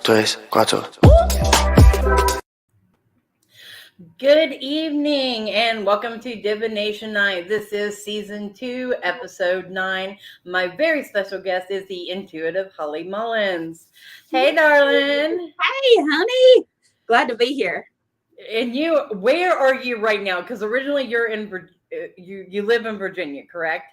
tres, cuatro. Good evening and welcome to Divination Night. This is season 2, episode 9. My very special guest is the intuitive Holly Mullins. Hey, darling. Hey, honey. Glad to be here. And you, where are you right now? Because originally you're in, you live in Virginia, correct?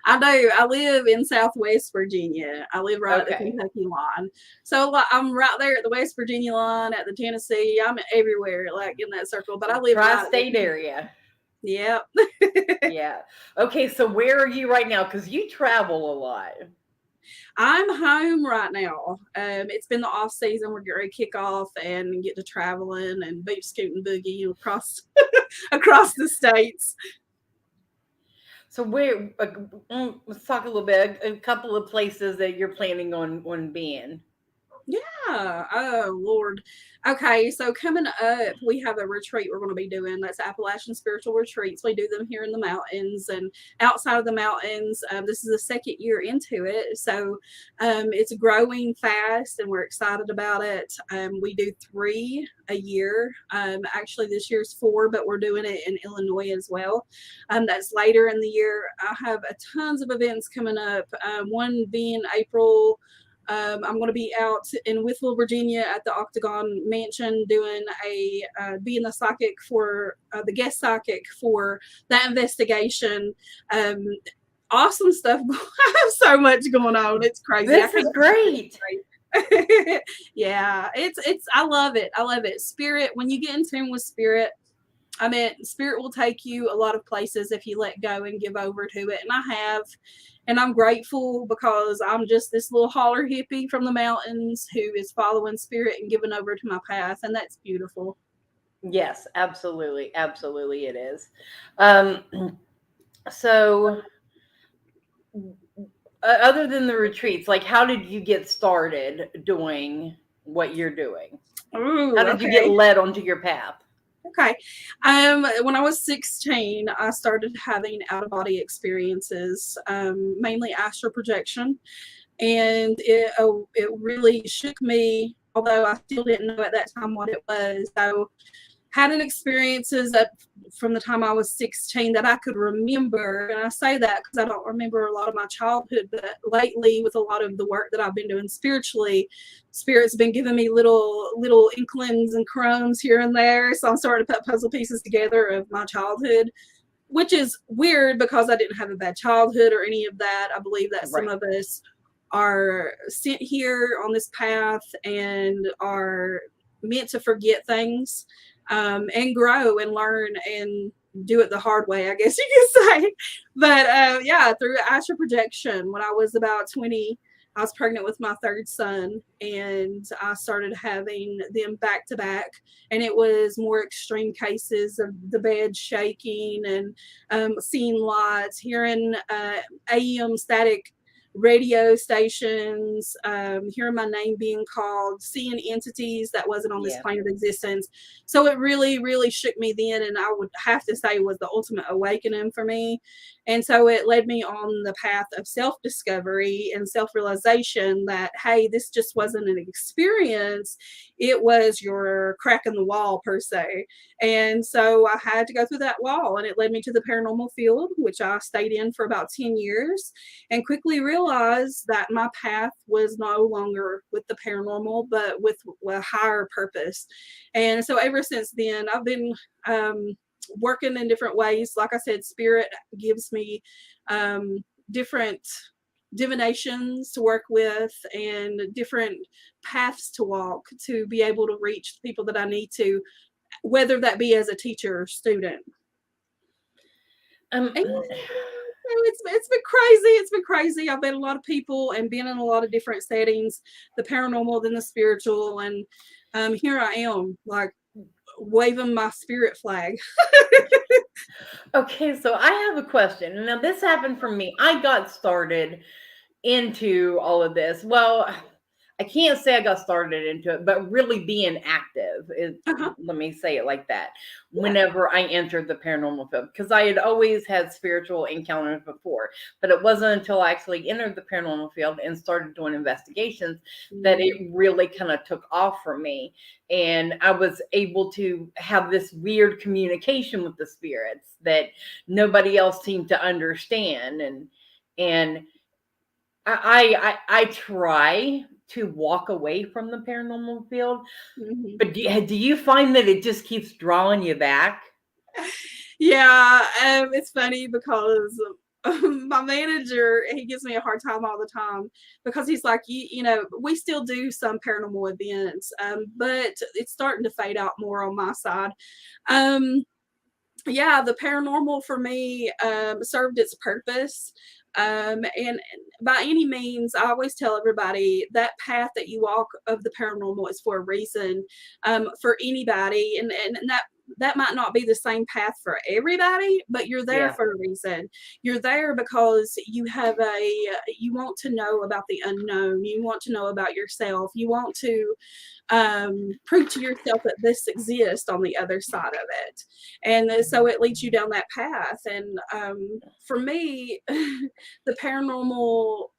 I do. I live in Southwest Virginia. I live right at the Kentucky line. So I'm right there at the West Virginia line, at the Tennessee. I'm everywhere, like in that circle. But I live Tri-state area. Yep. Yeah. Okay, so where are you right now? Because you travel a lot. I'm home right now. It's been the off season. We're getting ready to kick off and get to traveling and boot scooting boogie across across the states. So where? Let's talk a little bit. A couple of places that you're planning on being. Yeah. Oh, Lord. Okay. So coming up, we have a retreat we're going to be doing. That's Appalachian Spiritual Retreats. We do them here in the mountains and outside of the mountains. This is the second year into it. So it's growing fast and we're excited about it. We do 3 a year. Actually, this year's 4, but we're doing it in Illinois as well. That's later in the year. I have tons of events coming up. One being April. I'm going to be out in Whitfield, Virginia at the Octagon Mansion doing being the psychic for the guest psychic for that investigation. Awesome stuff. I have so much going on. It's crazy. This is great. Yeah, I love it. I love it. Spirit, when you get in tune with spirit, I mean, spirit will take you a lot of places if you let go and give over to it. And I have. And I'm grateful because I'm just this little holler hippie from the mountains who is following spirit and giving over to my path. And that's beautiful. Yes, absolutely. Absolutely it is. So other than the retreats, like how did you get started doing what you're doing? Ooh, how did you get led onto your path? Okay. When I was 16, I started having out-of-body experiences, mainly astral projection. And it really shook me, although I still didn't know at that time what it was. So having experiences up from the time I was 16 that I could remember. And I say that because I don't remember a lot of my childhood, but lately with a lot of the work that I've been doing spiritually, Spirit's been giving me little inklings and crumbs here and there. So I'm starting to put puzzle pieces together of my childhood, which is weird because I didn't have a bad childhood or any of that. I believe that some of us are sent here on this path and are meant to forget things. And grow and learn and do it the hard way, I guess you could say. But yeah, through astral projection, when I was about 20, I was pregnant with my 3rd son, and I started having them back to back. And it was more extreme cases of the bed shaking and seeing lights, hearing AM static radio stations, hearing my name being called, seeing entities that wasn't on this plane of existence. So it really, really shook me then, and I would have to say was the ultimate awakening for me. And so it led me on the path of self-discovery and self-realization that, hey, this just wasn't an experience. It was your crack in the wall, per se. And so I had to go through that wall, and it led me to the paranormal field, which I stayed in for about 10 years, and quickly realized that my path was no longer with the paranormal, but with a higher purpose. And so ever since then, I've been working in different ways. Like I said, spirit gives me different divinations to work with and different paths to walk to be able to reach people that I need to, whether that be as a teacher or student. It's been crazy. It's been crazy. I've met a lot of people and been in a lot of different settings, the paranormal, then the spiritual, and here I am, like waving my spirit flag. Okay, so I have a question. Now, this happened for me. I got started into all of this. Well, I can't say I got started into it, but really being active is, Uh-huh. let me say it like that. Yeah. Whenever I entered the paranormal field, because I had always had spiritual encounters before, but it wasn't until I actually entered the paranormal field and started doing investigations that Mm. it really kind of took off for me. And I was able to have this weird communication with the spirits that nobody else seemed to understand. And I try to walk away from the paranormal field, Mhm. but do you find that it just keeps drawing you back? Yeah, it's funny because my manager, he gives me a hard time all the time because he's like, you know, we still do some paranormal events, but it's starting to fade out more on my side. Um, yeah, the paranormal for me served its purpose. And by any means, I always tell everybody that path that you walk of the paranormal is for a reason, for anybody. And that might not be the same path for everybody, but you're there Yeah. for a reason. You're there because you want to know about the unknown. You want to know about yourself. You want to prove to yourself that this exists on the other side of it. And so it leads you down that path. And for me, the paranormal,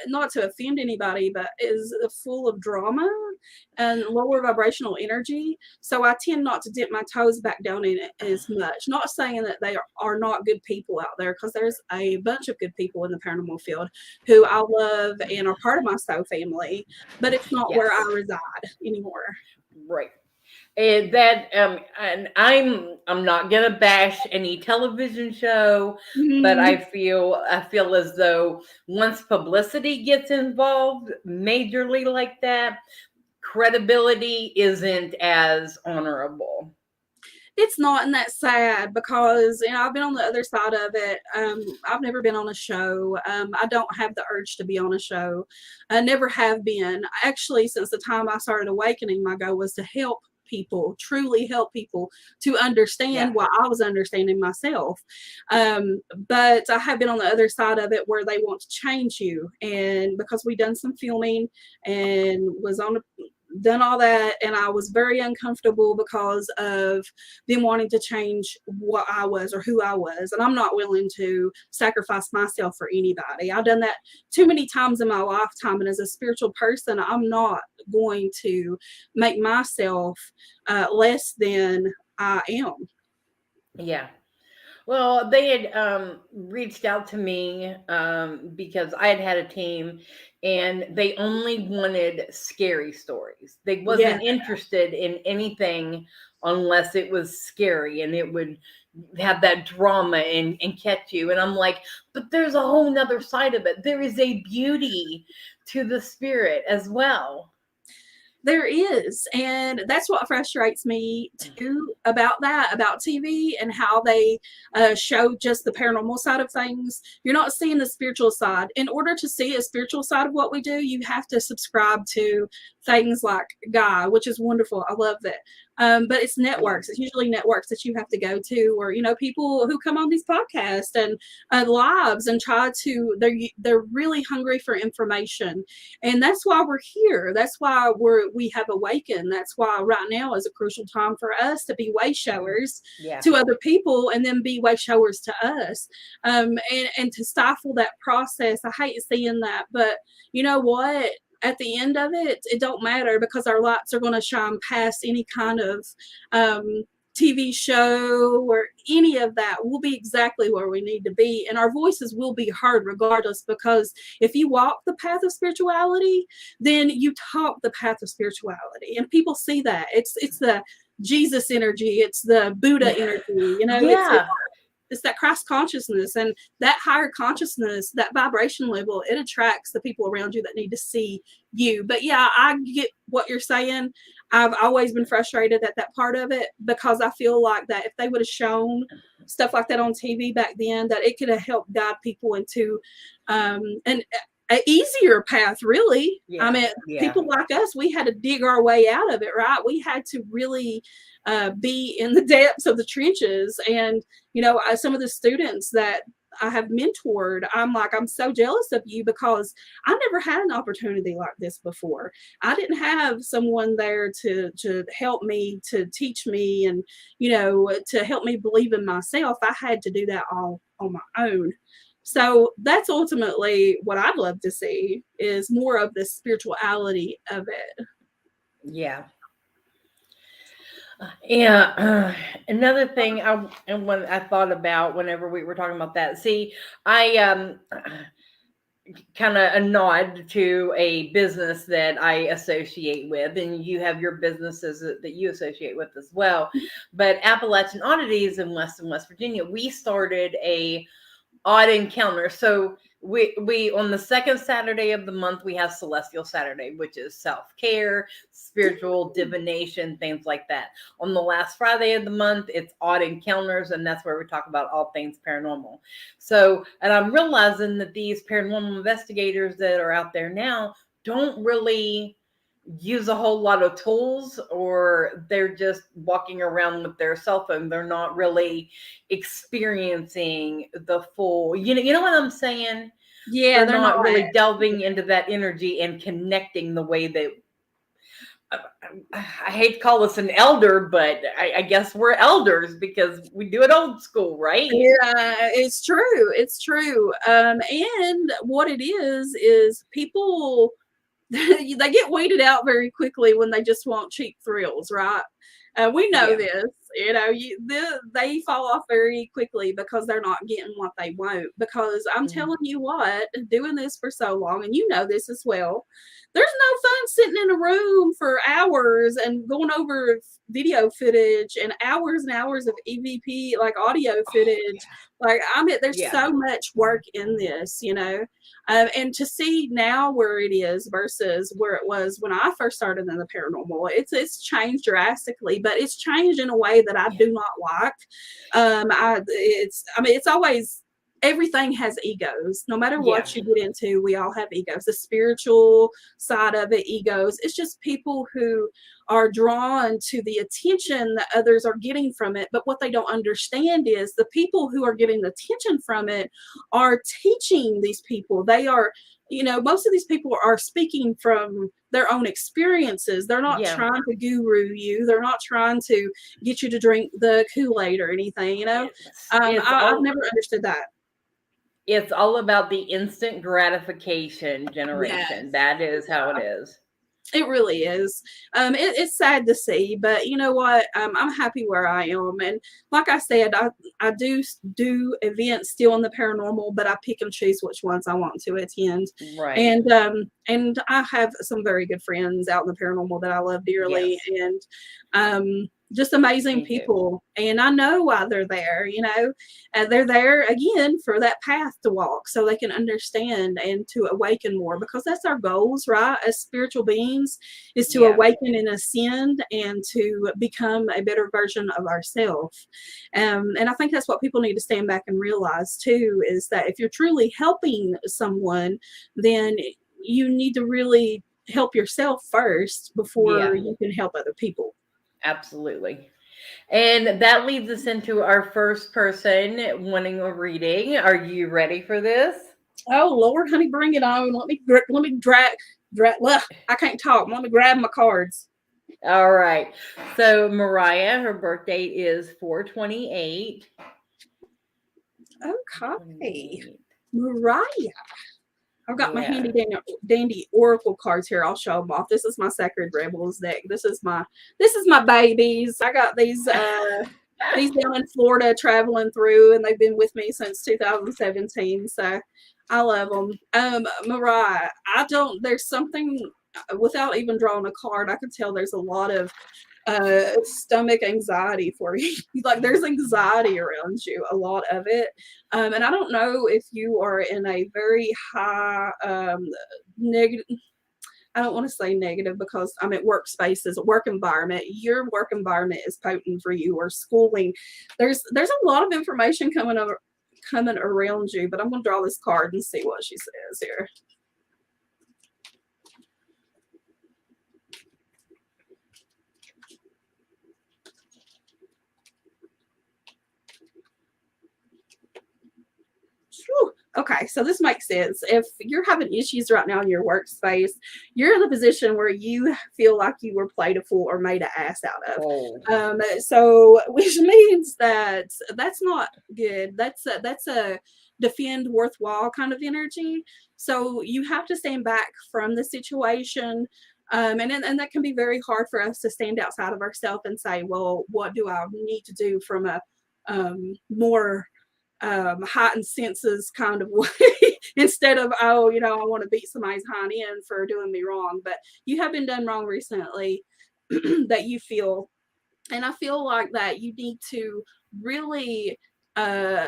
not to offend anybody, but is full of drama and lower vibrational energy. So I tend not to dip my toes back down in it as much. Not saying that they are not good people out there, because there's a bunch of good people in the paranormal field who I love and are part of my soul family, but it's not Yes. where I reside anymore. Right. And I'm not gonna bash any television show, but Mhm. I feel as though once publicity gets involved majorly like that, credibility isn't as honorable. It's not, and that's sad because, you know, I've been on the other side of it. I've never been on a show. I don't have the urge to be on a show. I never have been. Actually, since the time I started awakening, my goal was to help people, truly help people to understand Yeah. what I was understanding myself. But I have been on the other side of it where they want to change you. And because we done some filming and was on a done all that, and I was very uncomfortable because of them wanting to change what I was or who I was, and I'm not willing to sacrifice myself for anybody. I've done that too many times in my lifetime, and as a spiritual person, I'm not going to make myself less than I am. Yeah. Well, they had reached out to me because I had had a team, and they only wanted scary stories. They Yeah. wasn't interested in anything unless it was scary and it would have that drama and catch you. And I'm like, but there's a whole nother side of it. There is a beauty to the spirit as well. There is, and that's what frustrates me too about that, about TV and how they show just the paranormal side of things. You're not seeing the spiritual side. In order to see a spiritual side of what we do, you have to subscribe to things like Guy, which is wonderful. I love that. But it's networks. It's usually networks that you have to go to, or, you know, people who come on these podcasts and lives and try to. They're really hungry for information, and that's why we're here. That's why we have awakened. That's why right now is a crucial time for us to be way showers Yeah. to other people, and then be way showers to us. And to stifle that process, I hate seeing that, but you know what? At the end of it, it don't matter, because our lights are going to shine past any kind of um, TV show or any of that. We'll be exactly where we need to be, and our voices will be heard regardless, because if you walk the path of spirituality, then you talk the path of spirituality, and people see that. It's the Jesus energy, it's the Buddha energy, you know, Yeah. it's that Christ consciousness, and that higher consciousness, that vibration level, it attracts the people around you that need to see you. But yeah, I get what you're saying. I've always been frustrated at that part of it, because I feel like that if they would have shown stuff like that on TV back then, that it could have helped guide people into an easier path, really. I Yeah. mean, Yeah. people like us, we had to dig our way out of it, right? We had to really be in the depths of the trenches. And, you know, some of the students that have mentored, I'm like, I'm so jealous of you because I never had an opportunity like this before. I didn't have someone there to help me, to teach me, and to help me believe in myself. I had to do that all on my own. So that's ultimately what I'd love to see, is more of the spirituality of it. Yeah. Yeah. Another thing and when I thought about whenever we were talking about that, see, I kind of a nod to a business that I associate with, and you have your businesses that you associate with as well. But Appalachian Oddities in West Virginia, we started a odd encounter. So we on the second Saturday of the month we have Celestial Saturday, which is self-care, spiritual divination, things like that. On the last Friday of the month, it's odd encounters, and that's where we talk about all things paranormal. So, and I'm realizing that these paranormal investigators that are out there now don't really use a whole lot of tools, or they're just walking around with their cell phone. They're not really experiencing the full, you know what I'm saying? Yeah, They're they're not. not really delving into that energy and connecting the way that I hate to call us an elder, but I guess we're elders because we do it old school, right? Yeah, it's true. It's true. And what it is people they get weeded out very quickly when they just want cheap thrills, right? We know Yeah. this. They fall off very quickly because they're not getting what they want. Because I'm Mhm. telling you what, doing this for so long, and you know this as well, there's no fun sitting in a room for hours and going over video footage and hours of EVP, like audio footage. Like, I mean, there's Yeah. so much work in this, and to see now where it is versus where it was when I first started in the paranormal, it's changed drastically, but it's changed in a way that I do not like. It's always, everything has egos. No matter Yeah. what you get into, we all have egos. The spiritual side of it, egos. It's just people who are drawn to the attention that others are getting from it. But what they don't understand is the people who are getting the attention from it are teaching these people. They are, most of these people are speaking from their own experiences. They're not Yeah. trying to guru you. They're not trying to get you to drink the Kool-Aid or anything. It's I've all never understood that. it's all about the instant gratification generation. Yes. That is how it is. It really is. It's sad to see, but you know what? I'm happy where I am, and like I said, I do events still in the paranormal, but I pick and choose which ones I want to attend, Right. and I have some very good friends out in the paranormal that I love dearly, Yes. and just amazing Me too. people, and I know why they're there. And they're there again for that path to walk, so they can understand and to awaken more, because that's our goals, right? As spiritual beings, is to Yeah. awaken and ascend and to become a better version of ourselves. And I think that's what people need to stand back and realize too, is that if you're truly helping someone, then you need to really help yourself first before Yeah. you can help other people. Absolutely. And that leads us into our first person wanting a reading. Are you ready for this? Oh Lord, honey, bring it on. Let me drag. I can't talk. Let me grab my cards. All right. So Mariah, her birth date is 4/28. Okay, 28. Mariah. I've got my Yeah. dandy oracle cards here. I'll show them off. This is my Sacred Rebels deck. This is my babies. I got these down in Florida traveling through, and they've been with me since 2017. So I love them. Mariah, there's something, without even drawing a card, I can tell there's a lot of stomach anxiety for you. Like, there's anxiety around you, a lot of it. And I don't know if you are in a very high negative, I don't want to say negative, because I'm at workspaces, a work environment. Your work environment is potent for you, or schooling. There's a lot of information coming around you, but I'm going to draw this card and see what she says here. Okay, so this makes sense. If you're having issues right now in your workspace, you're in the position where you feel like you were played a fool or made an ass out of. So, which means that that's not good. That's a defend worthwhile kind of energy. So you have to stand back from the situation. And that can be very hard for us to stand outside of ourselves and say, well, what do I need to do from a more heightened senses kind of way instead of, oh, I want to beat somebody's hind end for doing me wrong. But you have been done wrong recently that you feel. And I feel like that you need to really uh,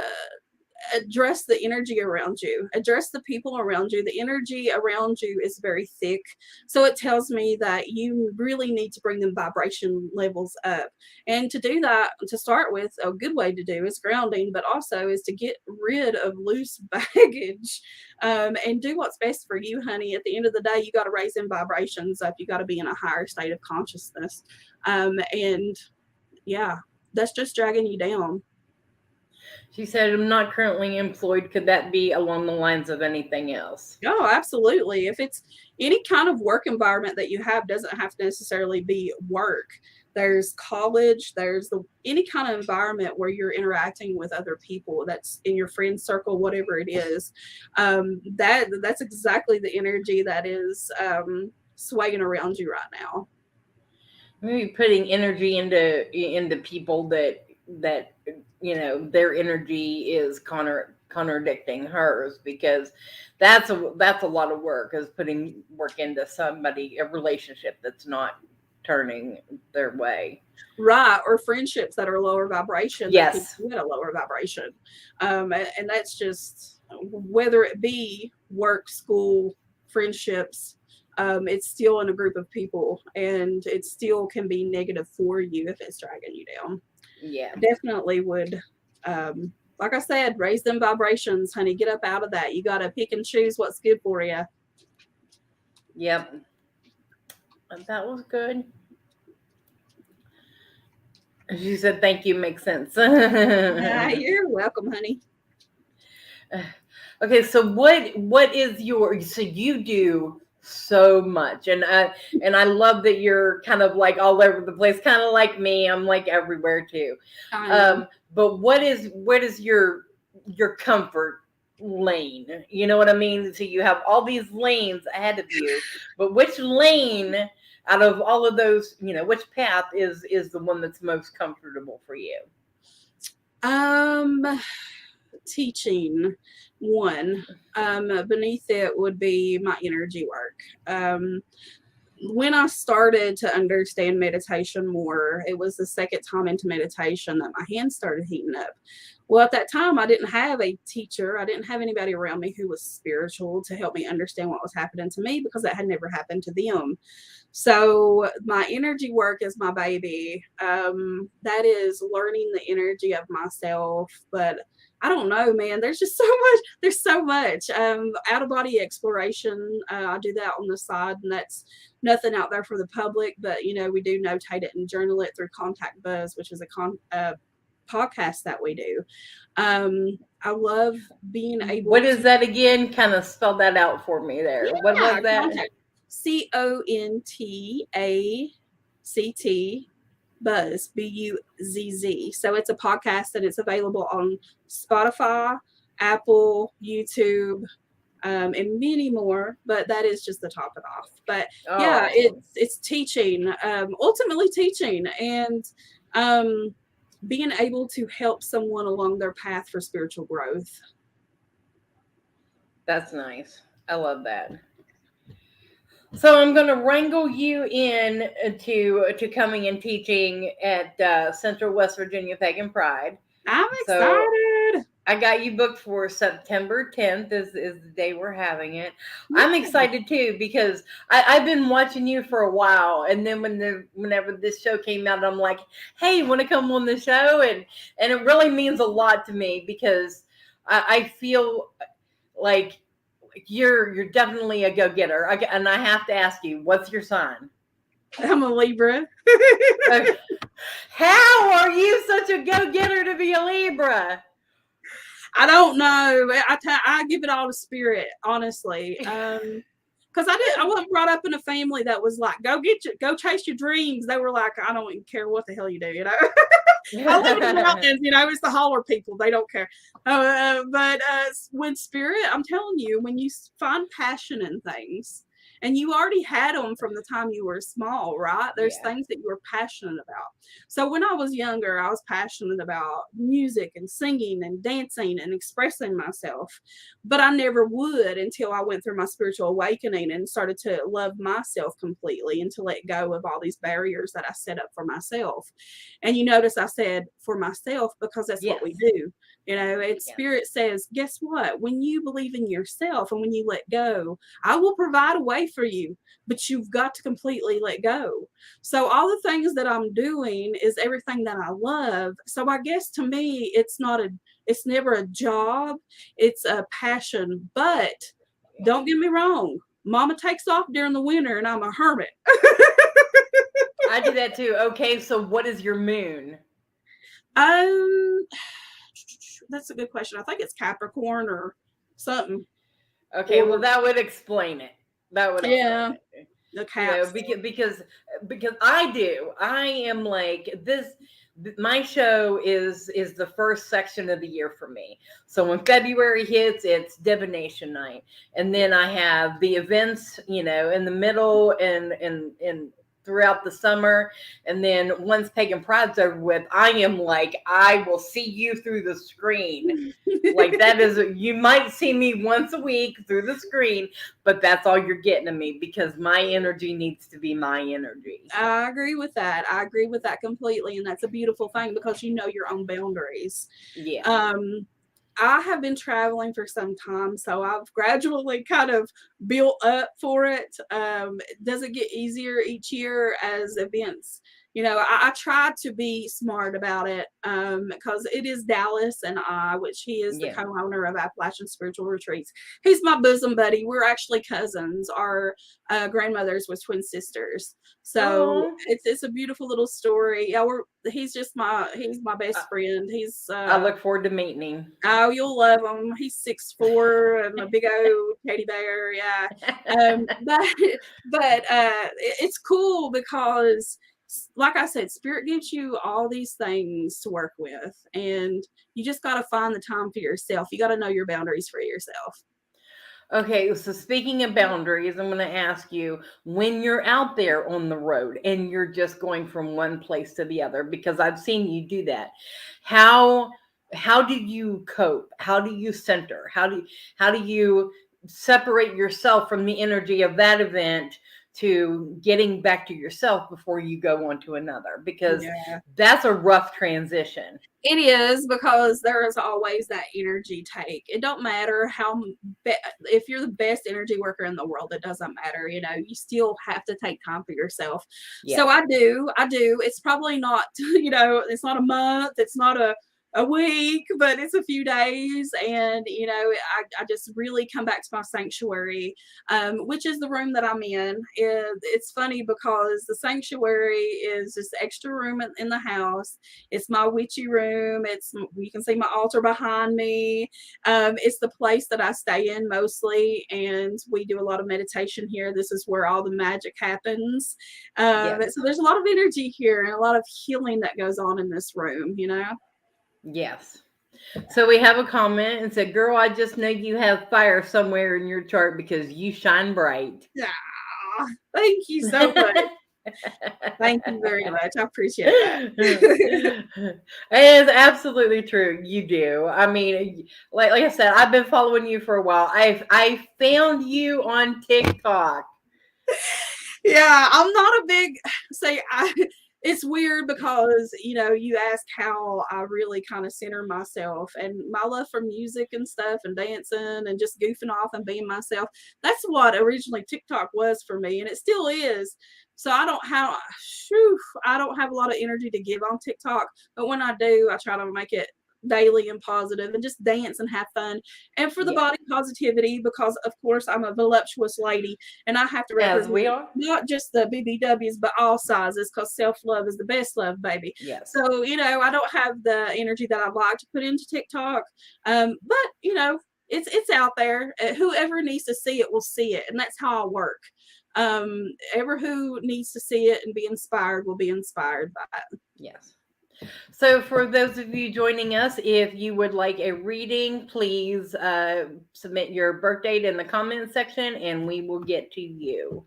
address the energy around you, address the people around you. The energy around you is very thick. So it tells me that you really need to bring them vibration levels up. And to do that, to start with, a good way to do is grounding, but also is to get rid of loose baggage and do what's best for you, honey. At the end of the day, you got to raise them vibrations up. You got to be in a higher state of consciousness. And yeah, that's just dragging you down. She said, I'm not currently employed. Could that be along the lines of anything else? Oh, absolutely. If it's any kind of work environment that you have, doesn't have to necessarily be work. There's college, there's any kind of environment where you're interacting with other people that's in your friend circle, whatever it is. That's exactly the energy that is swaying around you right now. Maybe putting energy into people that their energy is contradicting hers, because that's a lot of work, is putting work into a relationship that's not turning their way. Right, or friendships that are lower vibration. Yes, that can get a lower vibration, and that's just whether it be work, school, friendships. It's still in a group of people, and it still can be negative for you if it's dragging you down. Yeah, Definitely would. Like I said, raise them vibrations, honey. Get up out of that. You got to pick and choose what's good for you. Yep, that was good. She said, "Thank you, makes sense." You're welcome, honey. Okay, so what is so you do so much, and I love that you're kind of like all over the place, kind of like me. I'm like everywhere too. But what is your comfort lane? You know what I mean? So you have all these lanes ahead of you, but which lane out of all of those, which path is the one that's most comfortable for you? Teaching, one. Beneath it would be my energy work. When I started to understand meditation more, it was the second time into meditation that my hands started heating up. Well, at that time, I didn't have a teacher. I didn't have anybody around me who was spiritual to help me understand what was happening to me, because that had never happened to them. So my energy work is my baby. That is learning the energy of myself. But I don't know, man. There's just so much. There's so much. Out of body exploration. I do that on the side, and that's nothing out there for the public. But we do notate it and journal it through Contact Buzz, which is a podcast that we do. I love being able. What is that again? Kind of spell that out for me there. Yeah, what was that? CONTACT Buzz, BUZZ. So it's a podcast that it's available on Spotify, Apple, YouTube, and many more. But that is just to top it off. But yeah, it's teaching, ultimately teaching, and being able to help someone along their path for spiritual growth. That's nice. I love that. So I'm going to wrangle you in to coming and teaching at Central West Virginia Pagan Pride. I'm excited. I got you booked for September 10th is the day we're having it. I'm excited too, because I've been watching you for a while, and then whenever this show came out, I'm like, hey, want to come on the show? And it really means a lot to me, because I feel like you're definitely a go-getter. And I have to ask you, what's your sign? I'm a Libra. How are you such a go-getter to be a Libra? I don't know. I give it all to spirit, honestly. Because I wasn't brought up in a family that was like, go chase your dreams. They were like, I don't even care what the hell you do, you know. I live in the mountains, you know. It's the holler people; they don't care. But when spirit, I'm telling you, when you find passion in things, and you already had them from the time you were small, right? There's things that you were passionate about. So when I was younger, I was passionate about music and singing and dancing and expressing myself, but I never would until I went through my spiritual awakening and started to love myself completely and to let go of all these barriers that I set up for myself. And you notice I said for myself because that's what we do. You know, spirit says, guess what? When you believe in yourself and when you let go, I will provide a way for you, but you've got to completely let go. So all the things that I'm doing is everything that I love. So I guess to me, it's never a job. It's a passion. But don't get me wrong. Mama takes off during the winter and I'm a hermit. I do that too. Okay, so what is your moon? That's a good question. I think it's Capricorn or something. Okay, well that would explain it. That would explain it. The caps. You know, because I am like this. My show is the first section of the year for me. So when February hits, it's Divination Night, and then I have the events, you know, in the middle and throughout the summer. And then once Pagan Pride's over with, I am like, I will see you through the screen. Like that is, you might see me once a week through the screen, but that's all you're getting of me because my energy needs to be my energy. I agree with that. I agree with that completely. And that's a beautiful thing because you know your own boundaries. Yeah. I have been traveling for some time, so I've gradually kind of built up for it. Does it get easier each year as events? You know, I try to be smart about it because it is Dallas and I, which he is the co-owner of Appalachian Spiritual Retreats. He's my bosom buddy. We're actually cousins. Our grandmothers was twin sisters. So it's a beautiful little story. Yeah, he's my best friend. I look forward to meeting him. Oh, you'll love him. He's 6'4" and a big old teddy bear. Yeah. But it's cool because like I said, spirit gives you all these things to work with, and you just got to find the time for yourself. You got to know your boundaries for yourself. Okay, so speaking of boundaries, I'm going to ask you, when you're out there on the road and you're just going from one place to the other, because I've seen you do that, how do you cope? How do you center? How do you separate yourself from the energy of that event to getting back to yourself before you go on to another? Because that's a rough transition. It is, because there is always that energy take. It don't matter if you're the best energy worker in the world, it doesn't matter. You know, you still have to take time for yourself. So I do. It's probably not, you know, it's not a month. It's not a week, but it's a few days. And, you know, I just really come back to my sanctuary, which is the room that I'm in. It's funny because the sanctuary is just extra room in the house. It's my witchy room. You can see my altar behind me. It's the place that I stay in mostly. And we do a lot of meditation here. This is where all the magic happens. So there's a lot of energy here and a lot of healing that goes on in this room, you know? Yes. So we have a comment and said, girl, I just know you have fire somewhere in your chart because you shine bright. Yeah. Thank you so much. Thank you very much. I appreciate that. It is absolutely true. You do. I mean, like I said, I've been following you for a while. I found you on TikTok. Yeah, I'm not a big it's weird because, you know, you ask how I really kind of center myself, and my love for music and stuff and dancing and just goofing off and being myself. That's what originally TikTok was for me, and it still is. So I don't have a lot of energy to give on TikTok, but when I do, I try to make it daily and positive, and just dance and have fun. And for the body positivity, because of course I'm a voluptuous lady and I have to As represent we are. not just the BBWs, but all sizes, because self-love is the best love, baby. Yes. So, you know, I don't have the energy that I'd like to put into TikTok. But, you know, it's out there. Whoever needs to see it will see it. And that's how I work. Ever who needs to see it and be inspired will be inspired by it. Yes. So for those of you joining us, if you would like a reading, please submit your birth date in the comment section and we will get to you.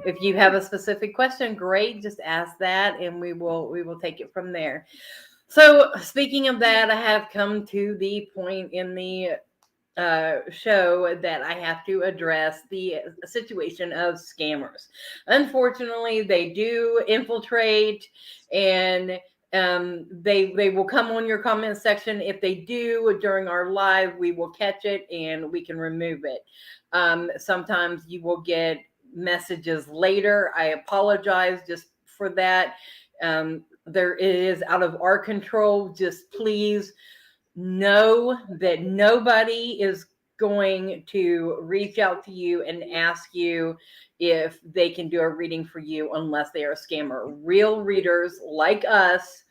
If you have a specific question, great, just ask that and we will take it from there. So speaking of that, I have come to the point in the show that I have to address the situation of scammers. Unfortunately, they do infiltrate, and they will come on your comment section. If they do during our live, we will catch it and we can remove it. Sometimes you will get messages later. I apologize just for that. There it is out of our control. Just please know that nobody is going to reach out to you and ask you if they can do a reading for you unless they are a scammer. Real readers like us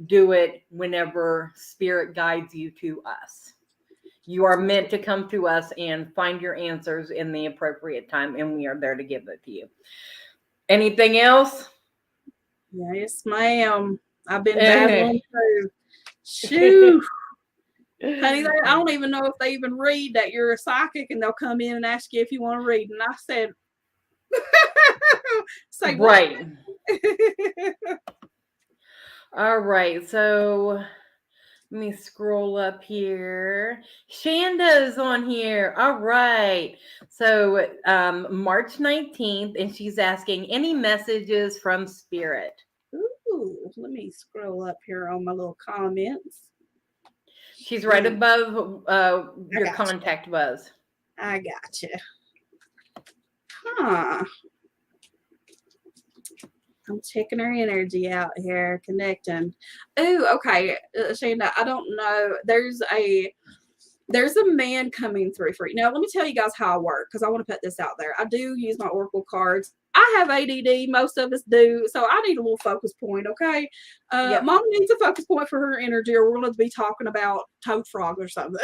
do it whenever spirit guides you to us. You are meant to come to us and find your answers in the appropriate time, and we are there to give it to you. Anything else? Yes, ma'am. I've been battling through. Shoot. Honey, I don't even know if they even read that you're a psychic, and they'll come in and ask you if you want to read. And I said, say what? Right. All right. So let me scroll up here. Shanda is on here. All right. So March 19th, and she's asking any messages from spirit. Ooh, let me scroll up here on my little comments. She's right above your contact buzz. I got you. Huh. I'm checking her energy out here, connecting. Oh, okay, Shanda. I don't know. There's a man coming through for you. Now, let me tell you guys how I work, because I want to put this out there. I do use my oracle cards. I have ADD. Most of us do. So I need a little focus point, okay? Mom needs a focus point for her energy, or we're going to be talking about toad frog or something.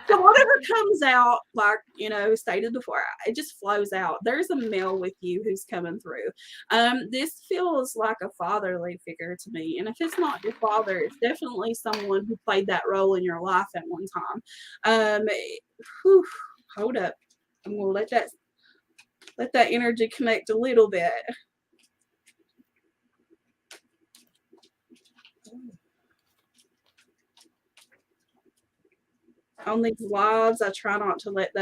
So whatever comes out, like, you know, stated before, it just flows out. There's a male with you who's coming through. This feels like a fatherly figure to me. And if it's not your father, it's definitely someone who played that role in your life at one time. Hold up. I'm gonna let that energy connect a little bit. On these lives, I try not to let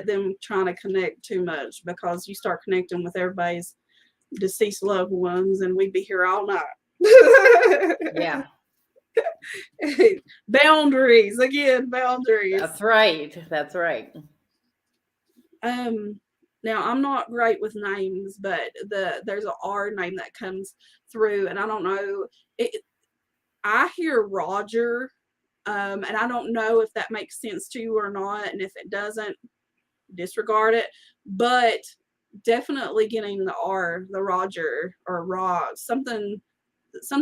them try to connect too much, because you start connecting with everybody's deceased loved ones and we'd be here all night. Yeah. Boundaries again, boundaries. That's right. That's right. Now I'm not great with names, but there's an R name that comes through, and I don't know. I hear Roger, and I don't know if that makes sense to you or not, and if it doesn't, disregard it. But definitely getting the R, the Roger or Rod, something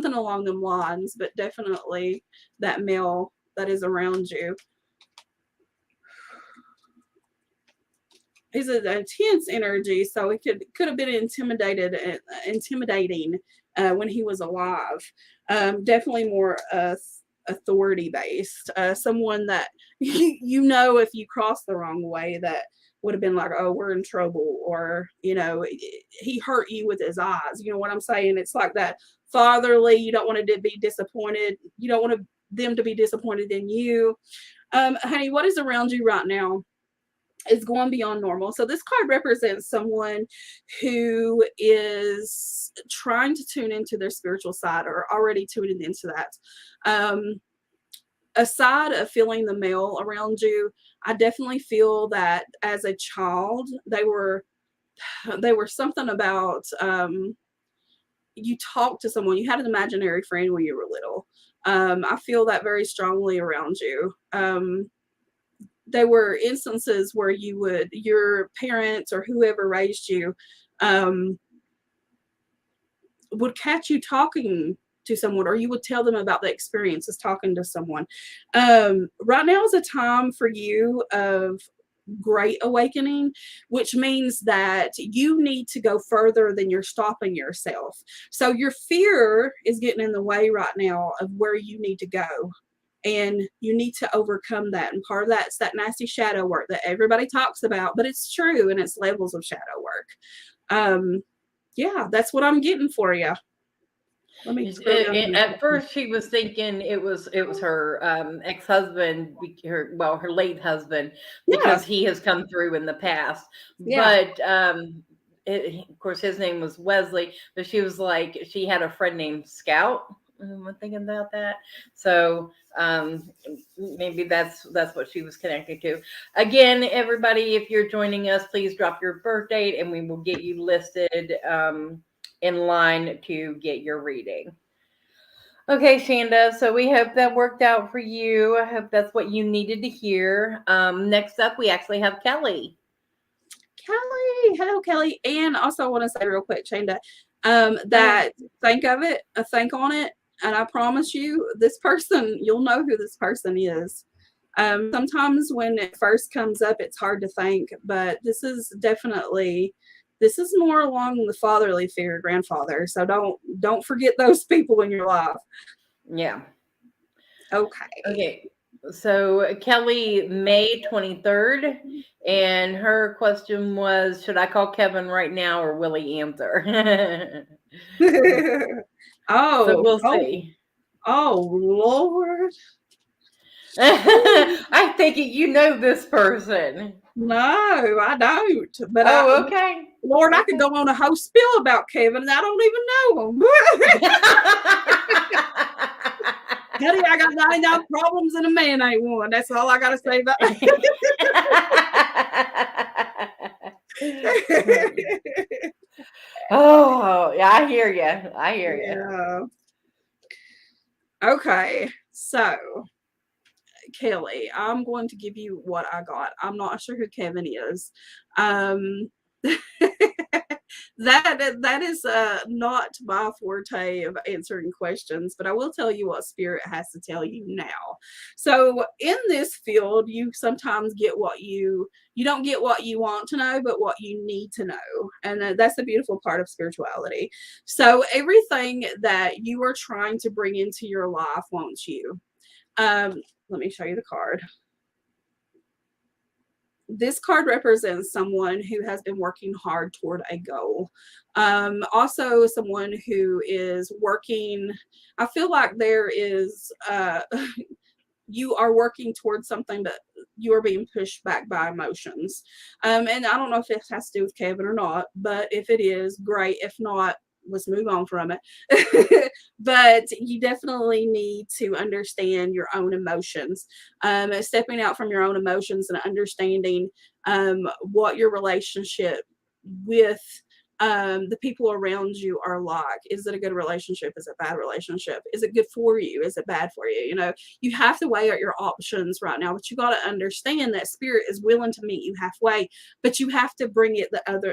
along them lines, but definitely that male that is around you. He's an intense energy, so it could have been intimidating when he was alive. Definitely more authority based. Someone that you know, if you cross the wrong way, that would have been like, oh, we're in trouble, or, you know, he hurt you with his eyes. You know what I'm saying? It's like that fatherly. You don't want to be disappointed. You don't want them to be disappointed in you. Honey, what is around you right now is going beyond normal. So this card represents someone who is trying to tune into their spiritual side, or already tuning into that. Aside of feeling the male around you, I definitely feel that as a child, they were something about you talked to someone, you had an imaginary friend when you were little. I feel that very strongly around you. There were instances where your parents or whoever raised you would catch you talking to someone, or you would tell them about the experiences talking to someone. Right now is a time for you of great awakening, which means that you need to go further than you're stopping yourself. So your fear is getting in the way right now of where you need to go. And you need to overcome that. And part of that's that nasty shadow work that everybody talks about, but it's true, and it's levels of shadow work. Yeah, that's what I'm getting for you. Let me At first, she was thinking it was her ex-husband, her late husband, because he has come through in the past. Yeah. But of course, his name was Wesley. But she was like, she had a friend named Scout. I'm thinking about that. So maybe that's what she was connected to. Again, everybody, if you're joining us, please drop your birth date, and we will get you listed in line to get your reading. Okay, Shanda, so we hope that worked out for you. I hope that's what you needed to hear. Next up, we actually have Kelly. Hello, Kelly. And also I want to say real quick, Shanda, that think on it, and I promise you, this person, you'll know who this person is. Sometimes when it first comes up, it's hard to think, but this is more along the fatherly figure, grandfather. So don't forget those people in your life. Yeah. Okay. So Kelly, May 23rd, and her question was, should I call Kevin right now or will he answer? So we'll see. Oh, Lord. I think you know this person. No, I don't. But okay. Lord, I could go on a whole spill about Kevin, and I don't even know him. Honey, I got 99 problems and a man ain't one. That's all I got to say about it. Oh, yeah, I hear you. Okay, so Kelly, I'm going to give you what I got. I'm not sure who Kevin is. That is not my forte of answering questions, but I will tell you what spirit has to tell you now. So in this field, you sometimes get you don't get what you want to know, but what you need to know. And that's the beautiful part of spirituality. So everything that you are trying to bring into your life wants you. Let me show you the card. This card represents someone who has been working hard toward a goal. Also someone who is working, I feel like there is, you are working towards something that you are being pushed back by emotions. And I don't know if it has to do with Kevin or not, but if it is, great. If not, let's move on from it. But you definitely need to understand your own emotions. Stepping out from your own emotions and understanding what your relationship with the people around you are like. Is it a good relationship? Is it a bad relationship? Is it good for you? Is it bad for you? You know, you have to weigh out your options right now, but you got to understand that spirit is willing to meet you halfway, but you have to bring it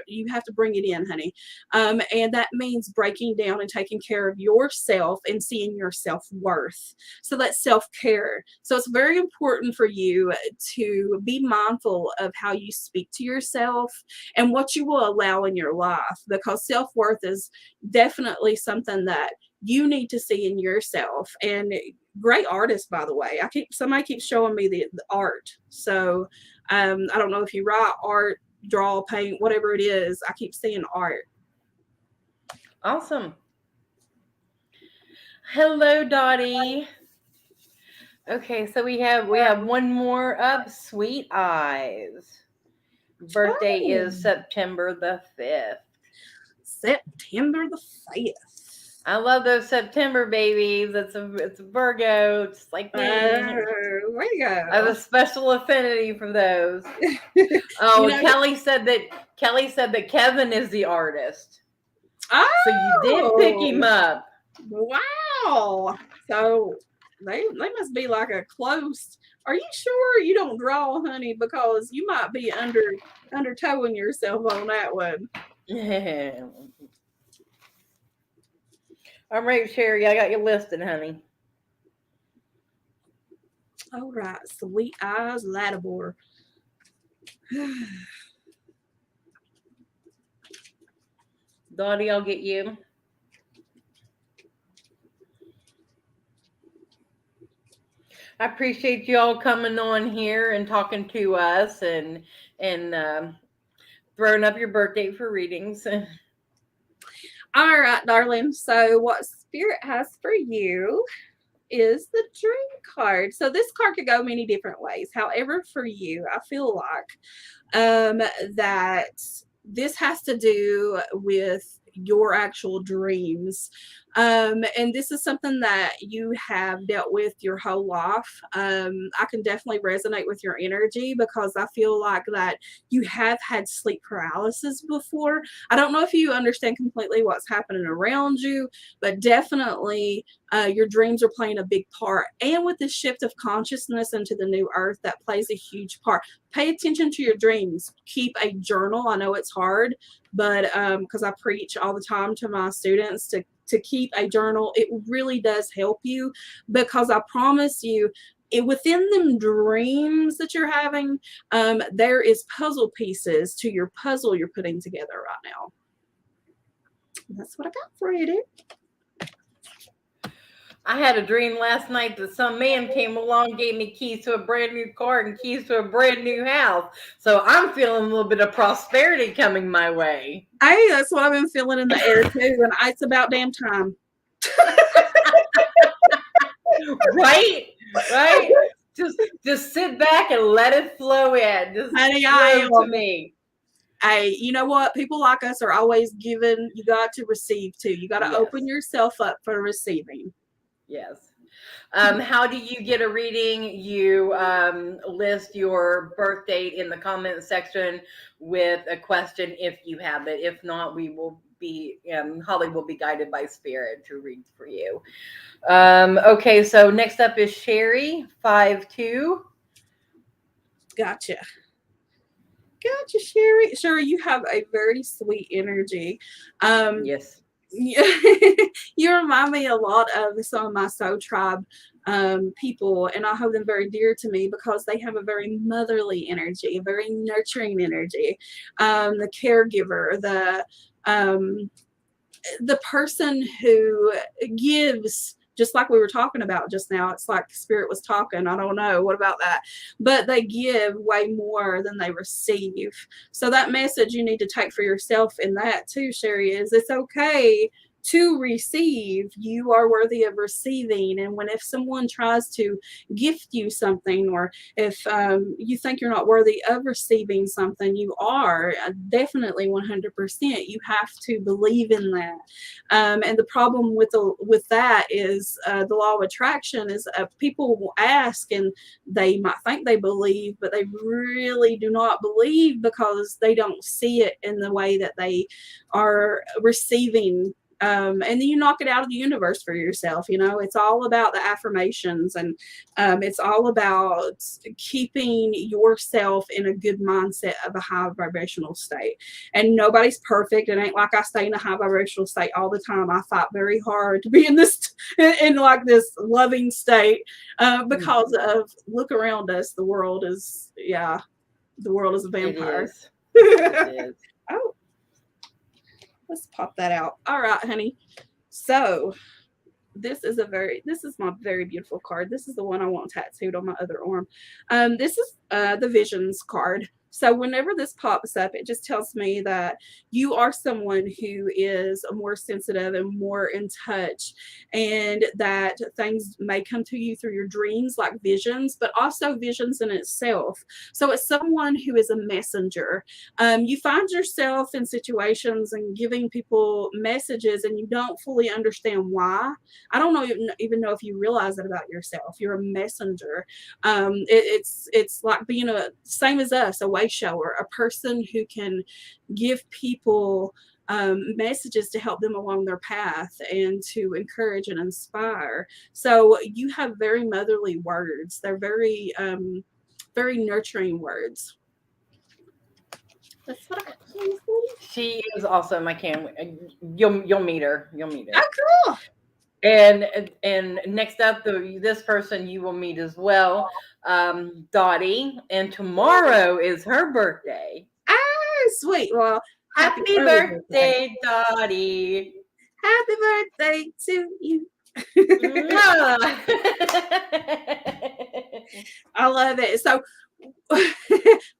you have to bring it in, honey. And that means breaking down and taking care of yourself and seeing your self-worth. So that's self-care. So it's very important for you to be mindful of how you speak to yourself and what you will allow in your life, because self-worth is definitely something that you need to see in yourself. And great artist, by the way. Somebody keeps showing me the art. So I don't know if you write art, draw, paint, whatever it is. I keep seeing art. Awesome. Hello, Dottie. Okay, so we have one more up. Sweet Eyes. Birthday is September the 5th. September the 5th. I love those September babies. It's a Virgo, just like me. Where you go? I have a special affinity for those. Oh, Kelly said that Kevin is the artist. So you did pick him up. Wow. So they must be like a close. Are you sure you don't draw, honey? Because you might be undertowing yourself on that one. All right, Sherry, I got you listed, honey. All right, Sweet Eyes Lattimore. Dottie, I'll get you. I appreciate you all coming on here and talking to us and throwing up your birthday for readings. All right, darling. So what Spirit has for you is the Dream card. So this card could go many different ways. However, for you, I feel like that this has to do with your actual dreams. And this is something that you have dealt with your whole life. I can definitely resonate with your energy because I feel like that you have had sleep paralysis before. I don't know if you understand completely what's happening around you, but definitely your dreams are playing a big part. And with the shift of consciousness into the new earth, that plays a huge part. Pay attention to your dreams. Keep a journal. I know it's hard, but because I preach all the time to my students to keep a journal, it really does help you, because I promise you, within them dreams that you're having, there is puzzle pieces to your puzzle you're putting together right now. That's what I got for you, dude. I had a dream last night that some man came along, gave me keys to a brand new car and keys to a brand new house. So I'm feeling a little bit of prosperity coming my way. Hey, that's what I've been feeling in the air too, and it's about damn time. Right? Just sit back and let it flow in. Just Honey, flow to me. Hey, you know what? People like us are always given. You got to receive too. You got to open yourself up for receiving. Yes. How do you get a reading? You list your birth date in the comment section with a question if you have it. If not, we will be, Holly will be guided by Spirit to read for you. Okay, so next up is Sherry, 5'2". Gotcha, Sherry. Sherry, you have a very sweet energy. Yes. You remind me a lot of some of my soul tribe people, and I hold them very dear to me because they have a very motherly energy, a very nurturing energy. The caregiver, the person who gives, just like we were talking about just now. It's like Spirit was talking. I don't know. What about that? But they give way more than they receive. So that message you need to take for yourself in that too, Sherry, is it's okay to receive. You are worthy of receiving. And if someone tries to gift you something, or if you think you're not worthy of receiving something, you are definitely 100%. You have to believe in that. And the problem with that is the law of attraction is people will ask and they might think they believe, but they really do not believe because they don't see it in the way that they are receiving. And then you knock it out of the universe for yourself. It's all about the affirmations, and it's all about keeping yourself in a good mindset of a high vibrational state. And nobody's perfect. It ain't like I stay in a high vibrational state all the time. I fight very hard to be in this loving state because of, look around us. The world is a vampire. It is. Oh. Let's pop that out. All right, honey. So this is my very beautiful card. This is the one I want tattooed on my other arm. This is the Visions card. So whenever this pops up, it just tells me that you are someone who is more sensitive and more in touch, and that things may come to you through your dreams like visions, but also visions in itself. So it's someone who is a messenger. You find yourself in situations and giving people messages and you don't fully understand why. I don't even know if you realize that about yourself. You're a messenger. It's like being same as us, a way shower, a person who can give people messages to help them along their path and to encourage and inspire. So you have very motherly words. They're very, very nurturing words. That's what I can say. She is awesome. I can't. You'll meet her. You'll meet her. Oh, cool. And next up, this person you will meet as well, Dottie. And tomorrow is her birthday. Oh, sweet. Well, Happy birthday, Dottie. Happy birthday to you. I love it. So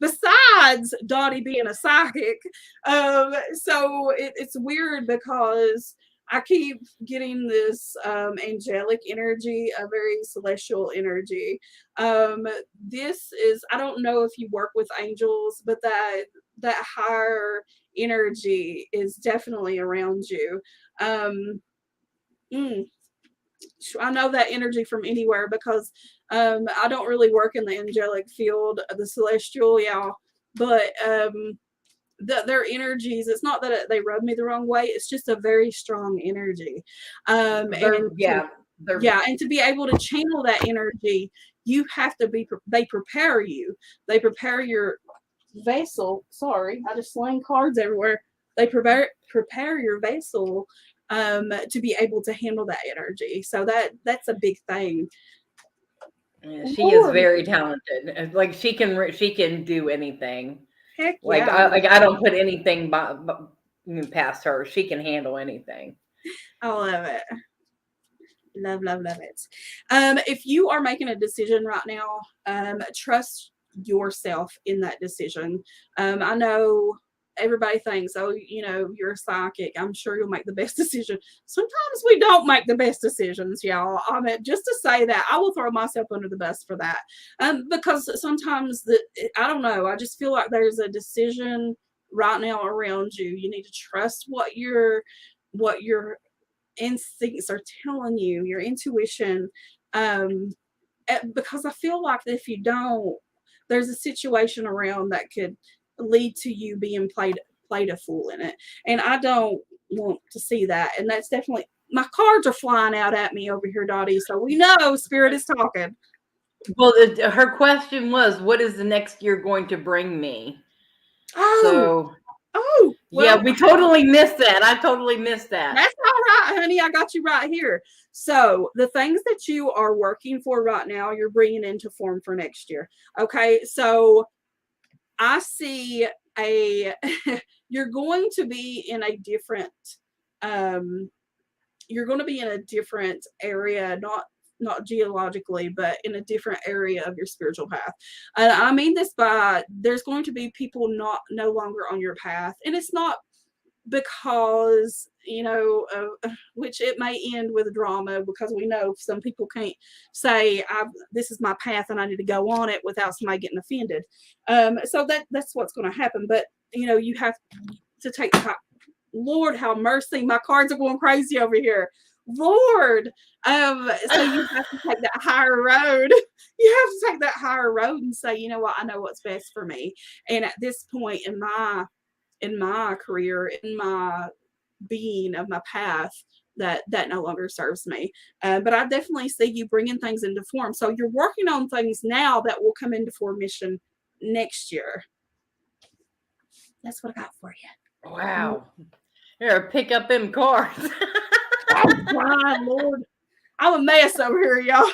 besides Dottie being a psychic, so it's weird because I keep getting this angelic energy, a very celestial energy. This is, I don't know if you work with angels, but that higher energy is definitely around you. I know that energy from anywhere because I don't really work in the angelic field, the celestial, but their energies, it's not that they rub me the wrong way, it's just a very strong energy. And to be able to channel that energy, you have to be, they prepare your vessel. Sorry, I just slang cards everywhere. They prepare your vessel to be able to handle that energy. So that's a big thing. Yeah, she is very talented. Like she can do anything. Heck like yeah. I don't put anything past her. She can handle anything. I love it. Love it. If you are making a decision right now, trust yourself in that decision. I know everybody thinks, oh, you're a psychic, I'm sure you'll make the best decision. Sometimes we don't make the best decisions, y'all. I mean, just to say that, I will throw myself under the bus for that, because sometimes I don't know, I just feel like there's a decision right now around you. You need to trust what your instincts are telling you, your intuition, because I feel like if you don't, there's a situation around that could lead to you being played a fool in it, and I don't want to see that. And that's definitely, my cards are flying out at me over here, Dottie, so we know spirit is talking. Well, her question was, what is the next year going to bring me? Well, yeah, we totally missed that. I totally missed that. That's all right, honey. I got you right here. So the things that you are working for right now, you're bringing into form for next year. Okay, so I see you're going to be in a different area, not geologically, but in a different area of your spiritual path. And I mean this by, there's going to be people no longer on your path, and it's not because which it may end with drama, because we know some people can't say this is my path and I need to go on it without somebody getting offended. So that's what's going to happen. But you have to take time. Lord have mercy, my cards are going crazy over here. Lord, so you have to take that higher road. You have to take that higher road and say, you know what, I know what's best for me. And at this point in my career, in my being of my path, that no longer serves me. But I definitely see you bringing things into form. So you're working on things now that will come into formation next year. That's what I got for you. Wow. Here, pick up them cards. Oh, my Lord. I'm a mess over here, y'all.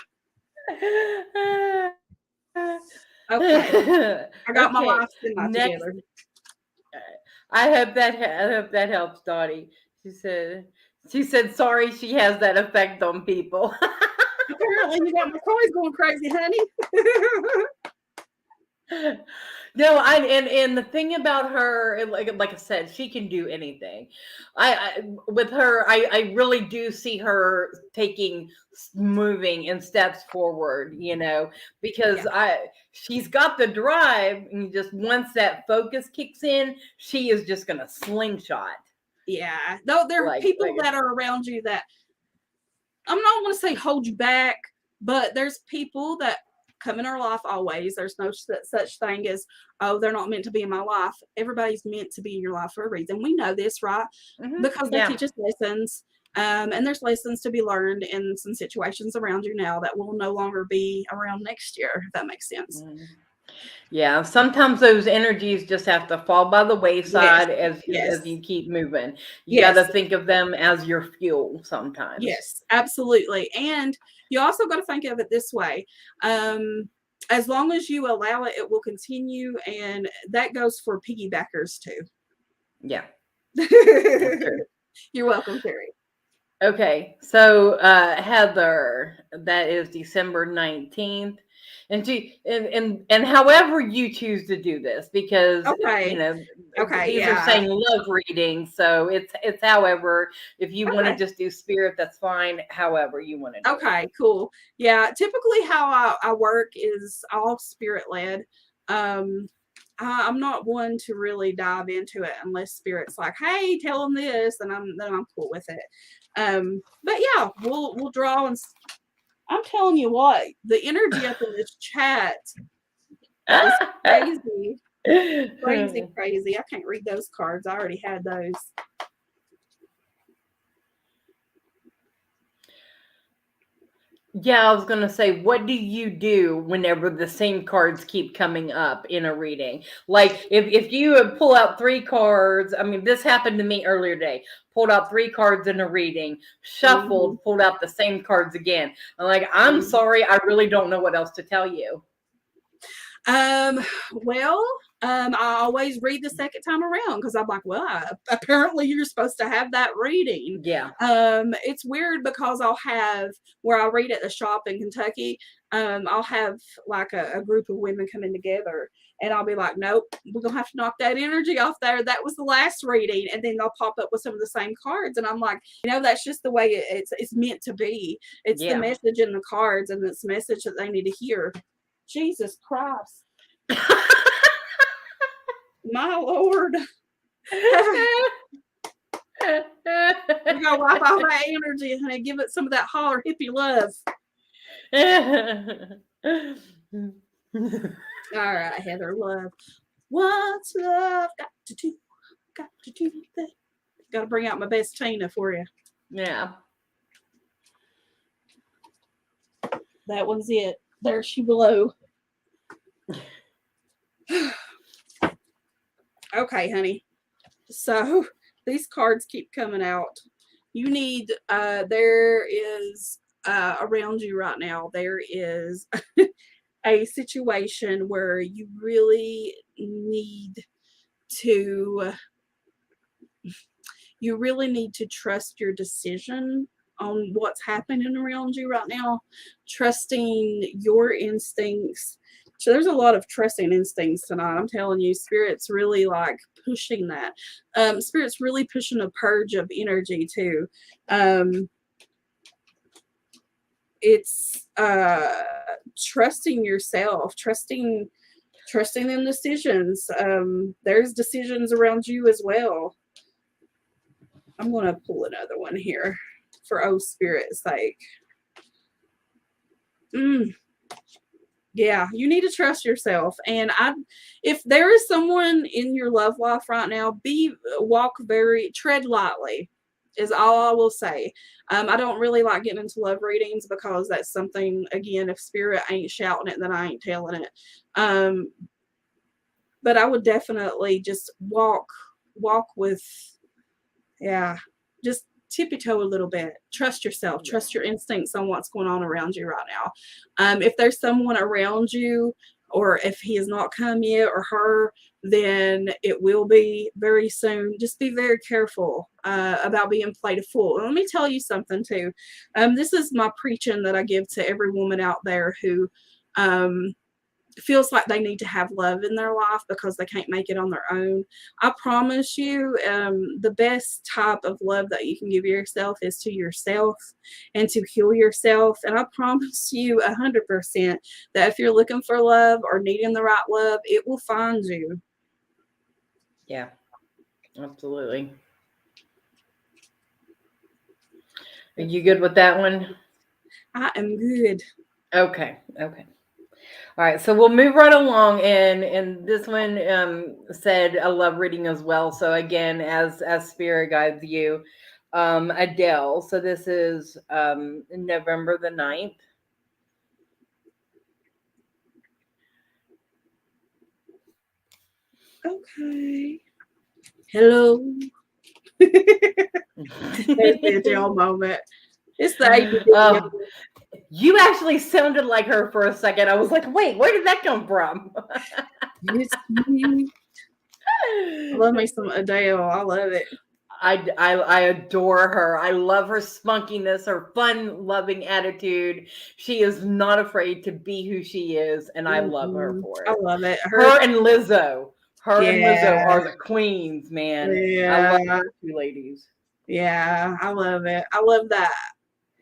Okay. I got my life together. I hope that helps, Dottie. She said sorry she has that effect on people. Apparently you got my cards going crazy, honey. No, and the thing about her, like I said, she can do anything. With her, I really do see her moving in steps forward, because she's got the drive, and just once that focus kicks in, she is just gonna slingshot. Yeah, though there are people that are around you that I'm not going to say hold you back, but there's people that come in our life always. There's no such thing as, oh, they're not meant to be in my life. Everybody's meant to be in your life for a reason. We know this, right? Because they teach us lessons. And there's lessons to be learned in some situations around you now that will no longer be around next year, if that makes sense. Yeah, sometimes those energies just have to fall by the wayside as you keep moving. You got to think of them as your fuel sometimes. Yes, absolutely. And you also got to think of it this way. As long as you allow it, it will continue. And that goes for piggybackers too. Yeah. You're welcome, Terry. Okay, so Heather, that is December 19th. And however you choose to do this, because these are saying love readings, so it's however, if you want to just do spirit, that's fine. However you want to do it. Cool. Yeah, typically how I work is all spirit led. I'm not one to really dive into it unless spirit's like, hey, tell them this, and I'm cool with it. But yeah, we'll draw, and I'm telling you what, the energy up in this chat is crazy. Crazy. I can't read those cards. I already had those. Yeah, I was going to say, what do you do whenever the same cards keep coming up in a reading? Like, if you pull out 3 cards, I mean, this happened to me earlier today, pulled out 3 cards in a reading, shuffled, pulled out the same cards again. I'm like, I'm sorry, I really don't know what else to tell you. Well, I always read the second time around because I'm like, well, apparently you're supposed to have that reading. Yeah. It's weird because I'll have, where I read at the shop in Kentucky, I'll have like a group of women coming together, and I'll be like, nope, we're gonna have to knock that energy off there. That was the last reading. And then they'll pop up with some of the same cards, and I'm like, that's just the way it's meant to be. It's the message in the cards, and it's the message that they need to hear. Jesus Christ. My Lord. We're gonna wipe off that energy and give it some of that holler hippie love. All right, Heather, love. What's love got to do? Got to do that. Got to bring out my best Tina for you. Yeah. That one's it. There she below. Okay, honey. So these cards keep coming out. You need, there is, around you right now, there is a situation where you really need to trust your decision on what's happening around you right now, trusting your instincts. So there's a lot of trusting instincts tonight. I'm telling you, Spirit's really like pushing that. Spirit's really pushing a purge of energy too. It's trusting yourself, trusting in decisions. There's decisions around you as well. I'm going to pull another one here for Spirit's sake. Yeah, you need to trust yourself. And if there is someone in your love life right now, tread lightly is all I will say. I don't really like getting into love readings because that's something, again, if Spirit ain't shouting it, then I ain't telling it. But I would definitely just walk with, just tippy-toe a little bit. Trust yourself. Trust your instincts on what's going on around you right now. If there's someone around you, or if he has not come yet, or her, then it will be very soon. Just be very careful about being played a fool. And let me tell you something too. This is my preaching that I give to every woman out there who feels like they need to have love in their life because they can't make it on their own. I promise you, the best type of love that you can give yourself is to yourself and to heal yourself. And I promise you 100% that if you're looking for love or needing the right love, it will find you. Yeah, absolutely. Are you good with that one? I am good. Okay. All right, so we'll move right along, and this one said a love reading as well. So again, as spirit guides you, Adele. So this is November the 9th. Okay. Hello. There's the Adele moment. It's the ADD. You actually sounded like her for a second. I was like, wait, where did that come from? It's me. I love me some Adele. I love it. I adore her. I love her spunkiness, her fun loving attitude. She is not afraid to be who she is, and I love her for I it. love it. Her and Lizzo. Her and Lizzo Yeah. are the queens, man. I Yeah. love those two ladies. Yeah. I love it. I love that.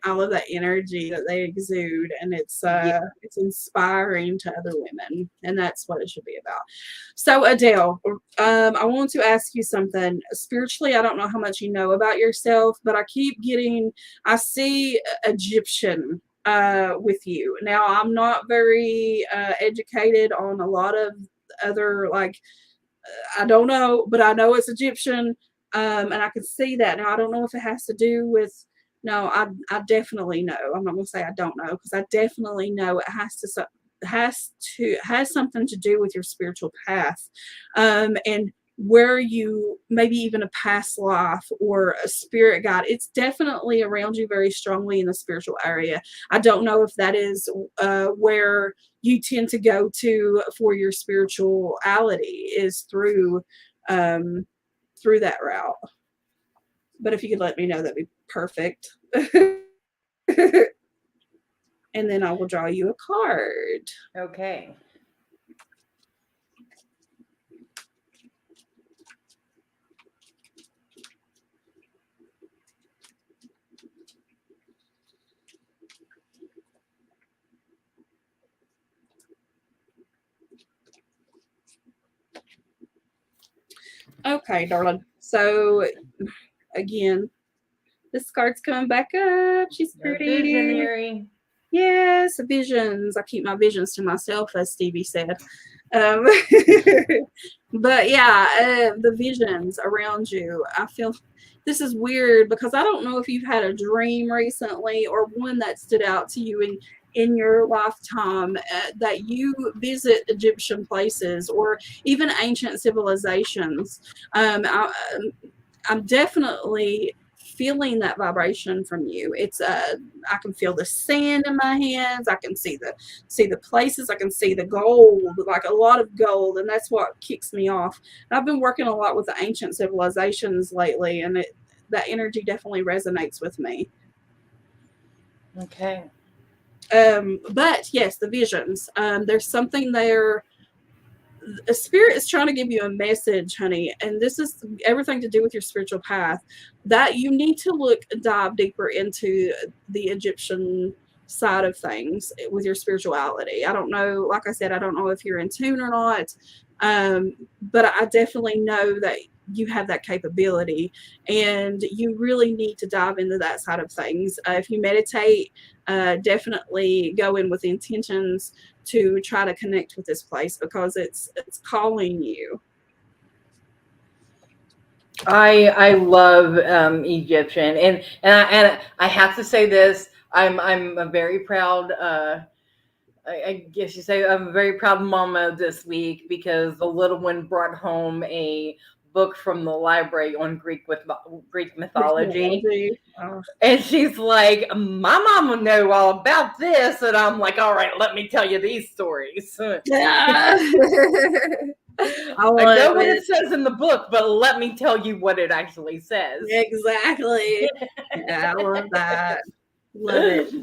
I love that energy that they exude, and it's inspiring to other women, and that's what it should be about. So Adele, I want to ask you something. Spiritually, I don't know how much you know about yourself, but I see Egyptian with you. Now, I'm not very educated on a lot of other, like, I don't know, but I know it's Egyptian, and I can see that. Now, I don't know if it has to do with. No, I definitely know. I'm not going to say I don't know, because I definitely know it has something to do with your spiritual path, and where you maybe even a past life or a spirit guide. It's definitely around you very strongly in the spiritual area. I don't know if that is where you tend to go to for your spirituality, is through that route. But if you could let me know, that'd be perfect. And then I will draw you a card. Okay. Okay, darling. So again, this card's coming back up. She's A pretty. visionary. Yes, visions. I keep my visions to myself, as Stevie said. But yeah, the visions around you. I feel this is weird because I don't know if you've had a dream recently or one that stood out to you in your lifetime that you visit Egyptian places or even ancient civilizations. I'm definitely feeling that vibration from you. It's I can feel the sand in my hands. I can see the places. I can see the gold, like a lot of gold, and that's what kicks me off. And I've been working a lot with the ancient civilizations lately, and that energy definitely resonates with me. Okay. But yes, the visions. There's something there. A spirit is trying to give you a message, honey, and this is everything to do with your spiritual path, that you need to dive deeper into the Egyptian side of things with your spirituality. I don't know, like I said, I don't know if you're in tune or not, but I definitely know that you have that capability, and you really need to dive into that side of things. If you meditate, definitely go in with intentions to try to connect with this place, because it's calling you. I love Egyptian, and I have to say this. I'm a very proud. I guess you say I'm a very proud mama this week because the little one brought home a book from the library on Greek mythology. Oh. And she's like, my mom will know all about this. And I'm like, all right, let me tell you these stories. Yeah. I know what it says in the book, but let me tell you what it actually says. Exactly. Yeah, I love that. Love it.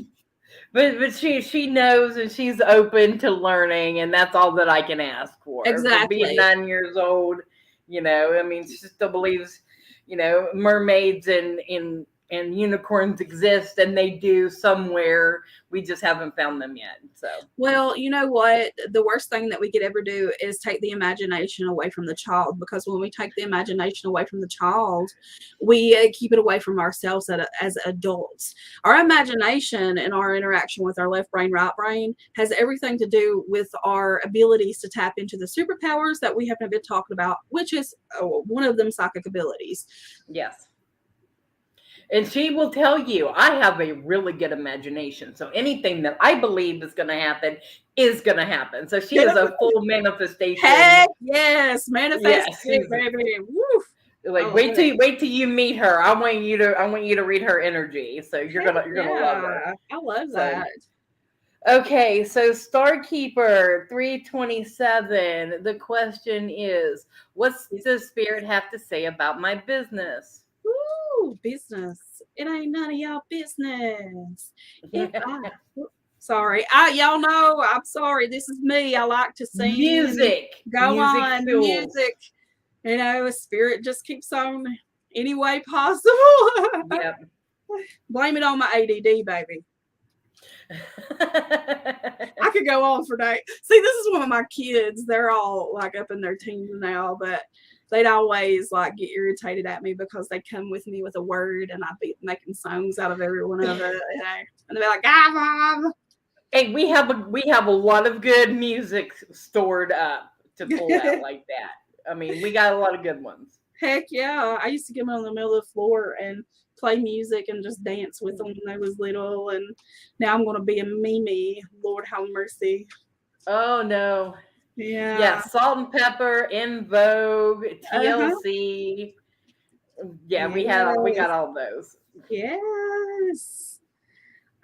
But she knows, and she's open to learning, and that's all that I can ask for. Exactly. For being 9 years old, I mean, she still believes, mermaids in and unicorns exist, and they do somewhere. We just haven't found them yet. So, well, you know what? The worst thing that we could ever do is take the imagination away from the child, because when we take the imagination away from the child, we keep it away from ourselves as adults. Our imagination and our interaction with our left brain, right brain has everything to do with our abilities to tap into the superpowers that we haven't been talking about, which is one of them psychic abilities. yes. And she will tell you, I have a really good imagination. So anything that I believe is going to happen is going to happen. So she is a full manifestation. Heck yes, manifest Yes, it, baby. Woof. Like wait till you meet her. I want you to read her energy. So you're gonna love her. I love that. Okay, so Starkeeper 327. The question is, what's the spirit have to say about my business? Ooh, business. It ain't none of y'all business. Sorry. Y'all know, I'm sorry. This is me. I like to sing. Music. Go music on. fuels. Music. You know, a spirit just keeps on any way possible. Yep. Blame it on my ADD, baby. I could go on for days. See, this is one of my kids. They're all like up in their teens now, but they'd always like get irritated at me because they come with me with a word and I'd be making songs out of every one of it. You know? And they'd be like, "Ah, Mom." Hey, we have a lot of good music stored up to pull out like that. I mean, we got a lot of good ones. Heck yeah. I used to get them on the middle of the floor and play music and just dance with them when they was little. And now I'm going to be a Mimi. Lord have mercy. Oh, no. Yeah. Yeah, Salt and Pepper, In Vogue, TLC. Yeah, we got all those. Yes.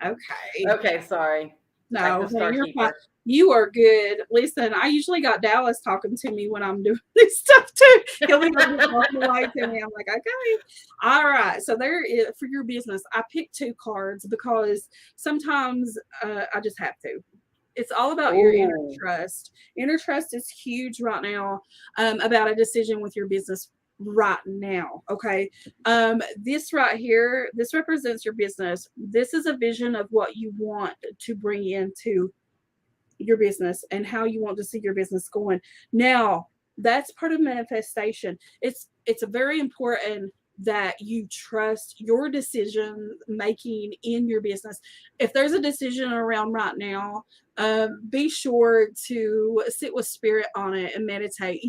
Okay. Okay, sorry. No, you're fine. You are good. Listen, I usually got Dallas talking to me when I'm doing this stuff too. He'll be talking away to me. I'm like, okay. All right. So there is, for your business, I picked 2 cards because sometimes I just have to. It's all about your inner trust. Inner trust is huge right now about a decision with your business right now. Okay. This right here, this represents your business. This is a vision of what you want to bring into your business and how you want to see your business going. Now, that's part of manifestation. It's a very important that you trust your decision making in your business. If there's a decision around right now, be sure to sit with spirit on it and meditate.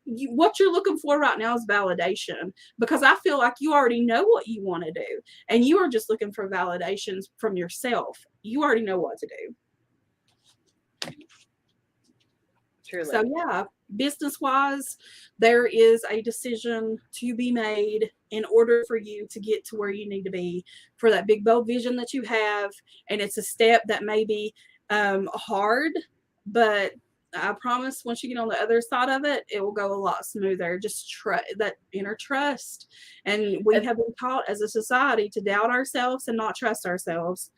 What you're looking for right now is validation, because I feel like you already know what you want to do and you are just looking for validations from yourself. You already know what to do. Truly. So yeah, business wise, there is a decision to be made in order for you to get to where you need to be for that big bold vision that you have. And it's a step that may be hard, but I promise once you get on the other side of it, it will go a lot smoother. Just that inner trust. And we have been taught as a society to doubt ourselves and not trust ourselves.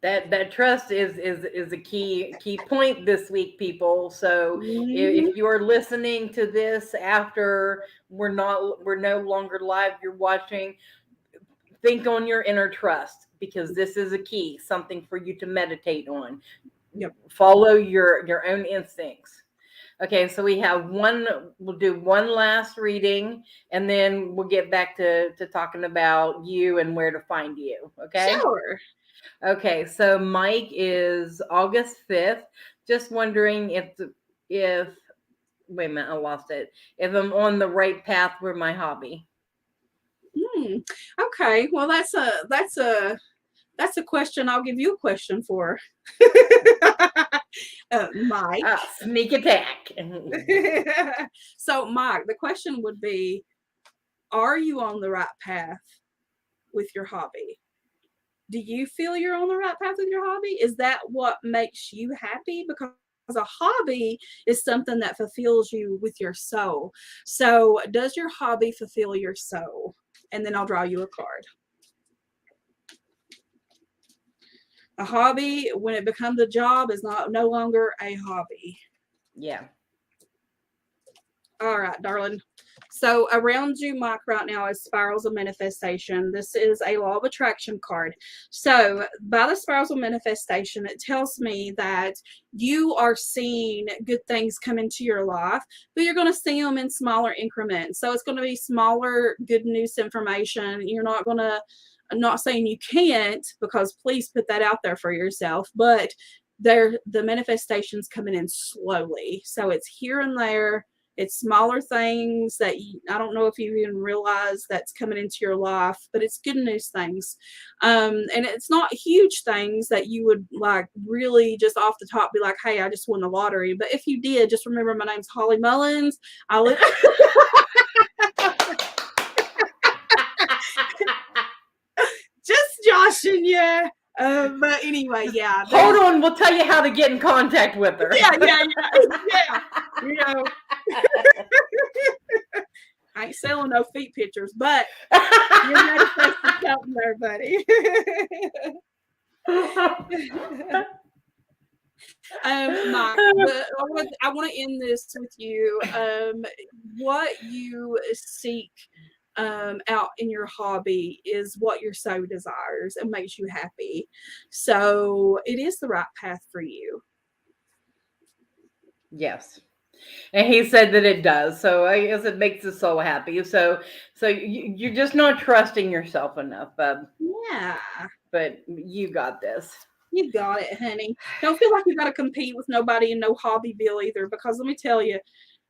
That trust is a key point this week, people. So if you are listening to this after we're no longer live, you're watching, think on your inner trust, because this is a key, something for you to meditate on. Yep. Follow your own instincts. Okay, so we'll do one last reading, and then we'll get back to talking about you and where to find you. Okay? Sure. Okay, so Mike is August 5th. Just wondering if wait a minute, I lost it. If I'm on the right path with my hobby. Okay, well that's a question. I'll give you a question for. Mike. Sneak attack. So Mike, the question would be, are you on the right path with your hobby? Do you feel you're on the right path with your hobby? Is that what makes you happy? Because a hobby is something that fulfills you with your soul. So does your hobby fulfill your soul? And then I'll draw you a card. A hobby, when it becomes a job, is no longer a hobby. Yeah. All right, darling. So around you, Mike, right now is spirals of manifestation. This is a law of attraction card. So by the spirals of manifestation, it tells me that you are seeing good things come into your life, but you're going to see them in smaller increments. So it's going to be smaller good news information. You're not going to, I'm not saying you can't, because please put that out there for yourself, but the manifestations coming in slowly. So it's here and there. It's smaller things that I don't know if you even realize that's coming into your life, but it's good news things. And it's not huge things that you would like really just off the top be like, hey, I just won the lottery. But if you did, just remember my name's Holly Mullins. Just joshing you. But anyway, yeah. Hold on, we'll tell you how to get in contact with her. Yeah. You know, I ain't selling no feet pictures, but you're manifesting something there, buddy. Mike, I want to end this with you. What you seek out in your hobby is what your soul desires and makes you happy. So it is the right path for you. Yes. And he said that it does. So I guess it makes us so happy. So you're just not trusting yourself enough, bub. Yeah. But you got this. You got it, honey. Don't feel like you got to compete with nobody and no hobby bill either, because let me tell you,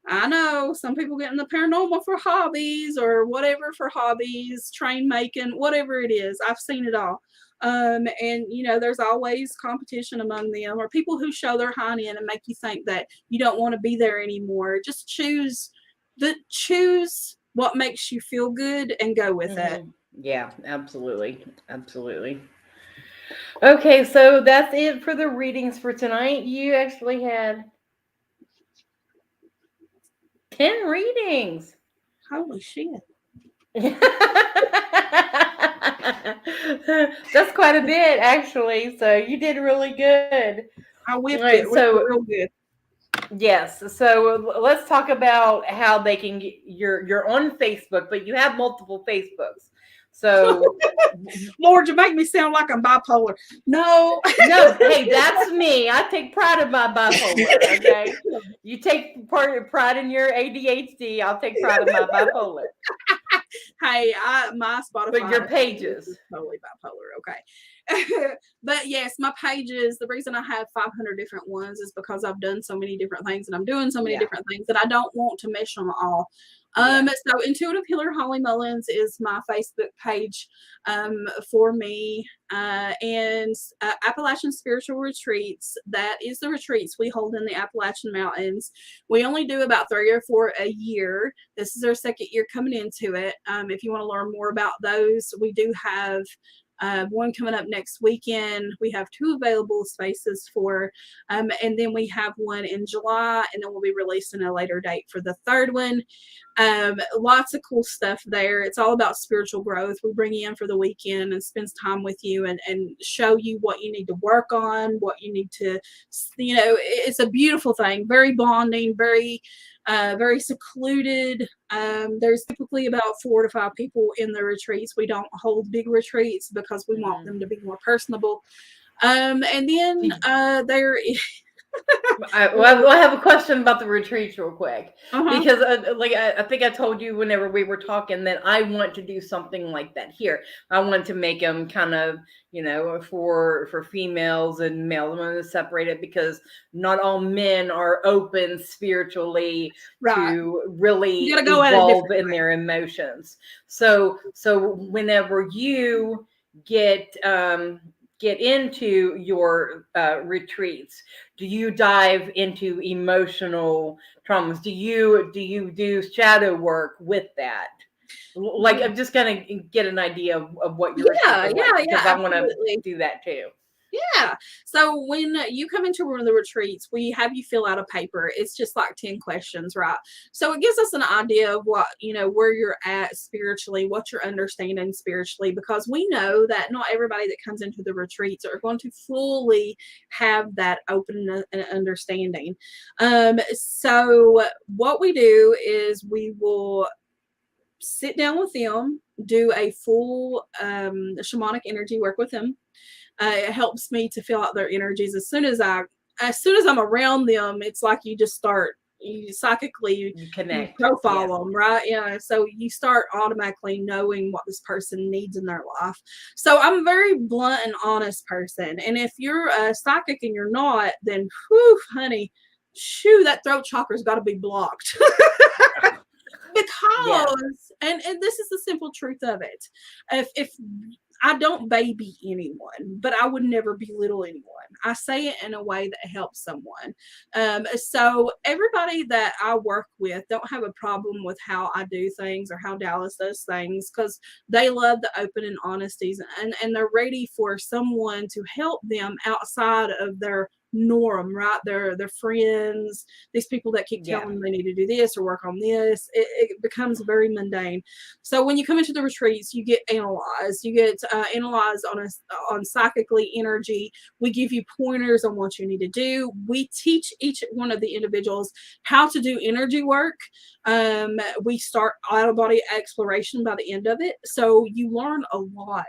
I know some people get in the paranormal for hobbies or whatever for hobbies, train making, whatever it is. I've seen it all. And you know, there's always competition among them, or people who show their hind end and make you think that you don't want to be there anymore. Just choose what makes you feel good and go with it. Yeah, absolutely. Okay, so that's it for the readings for tonight. You actually had 10 readings. Holy shit. That's quite a bit, actually. So you did really good. I whipped it. So real good. Yes. So let's talk about how they can get you're on Facebook, but you have multiple Facebooks. So Lord, you make me sound like I'm bipolar. No. Hey, that's me. I take pride in my bipolar. Okay. You take pride in your ADHD. I'll take pride in my bipolar. Hey, my Spotify. But your pages is totally bipolar. Okay. But yes, my pages, the reason I have 500 different ones is because I've done so many different things and I'm doing so many different things that I don't want to mesh them all. So Intuitive Healer Holly Mullins is my Facebook page for me, and Appalachian Spiritual Retreats. That is the retreats we hold in the Appalachian Mountains. We only do about 3 or 4 a year. This is our second year coming into it. If you want to learn more about those, we do have one coming up next weekend. We have 2 available spaces for, and then we have one in July, and then we'll be releasing a later date for the 3rd one. Lots of cool stuff there. It's all about spiritual growth. We bring you in for the weekend and spends time with you and show you what you need to work on, what you need to, you know, it's a beautiful thing, very bonding, very secluded. There's typically about 4 to 5 people in the retreats. We don't hold big retreats because we want them to be more personable. And then there is I have a question about the retreats real quick, because I think I told you whenever we were talking that I want to do something like that here. I want to make them kind of, you know, for females and males. I want to separate it because not all men are open spiritually to really evolve in their emotions. So whenever you get into your retreats, do you dive into emotional traumas? Do you do shadow work with that? Like, I'm just gonna get an idea of what you're because I want to do that too. Yeah. So when you come into one of the retreats, we have you fill out a paper. It's just like 10 questions, right? So it gives us an idea of what, you know, where you're at spiritually, what you're understanding spiritually, because we know that not everybody that comes into the retreats are going to fully have that open understanding. So what we do is we will sit down with them, do a full shamanic energy work with them. It helps me to feel out their energies as soon as I'm around them. It's like you just start, you psychically, You you connect. profile them, right? Yeah. So you start automatically knowing what this person needs in their life. So I'm a very blunt and honest person. And if you're a psychic and you're not, then whew, honey, shoo, that throat chakra's got to be blocked. Because and this is the simple truth of it. If I don't baby anyone, but I would never belittle anyone. I say it in a way that helps someone. So everybody that I work with don't have a problem with how I do things or how Dallas does things, because they love the open and honesties, and they're ready for someone to help them outside of their norm, right? Their friends, these people that keep telling them they need to do this or work on this. It becomes very mundane. So when you come into the retreats, you get analyzed. You get analyzed on psychically energy. We give you pointers on what you need to do. We teach each one of the individuals how to do energy work. We start out of body exploration by the end of it. So you learn a lot.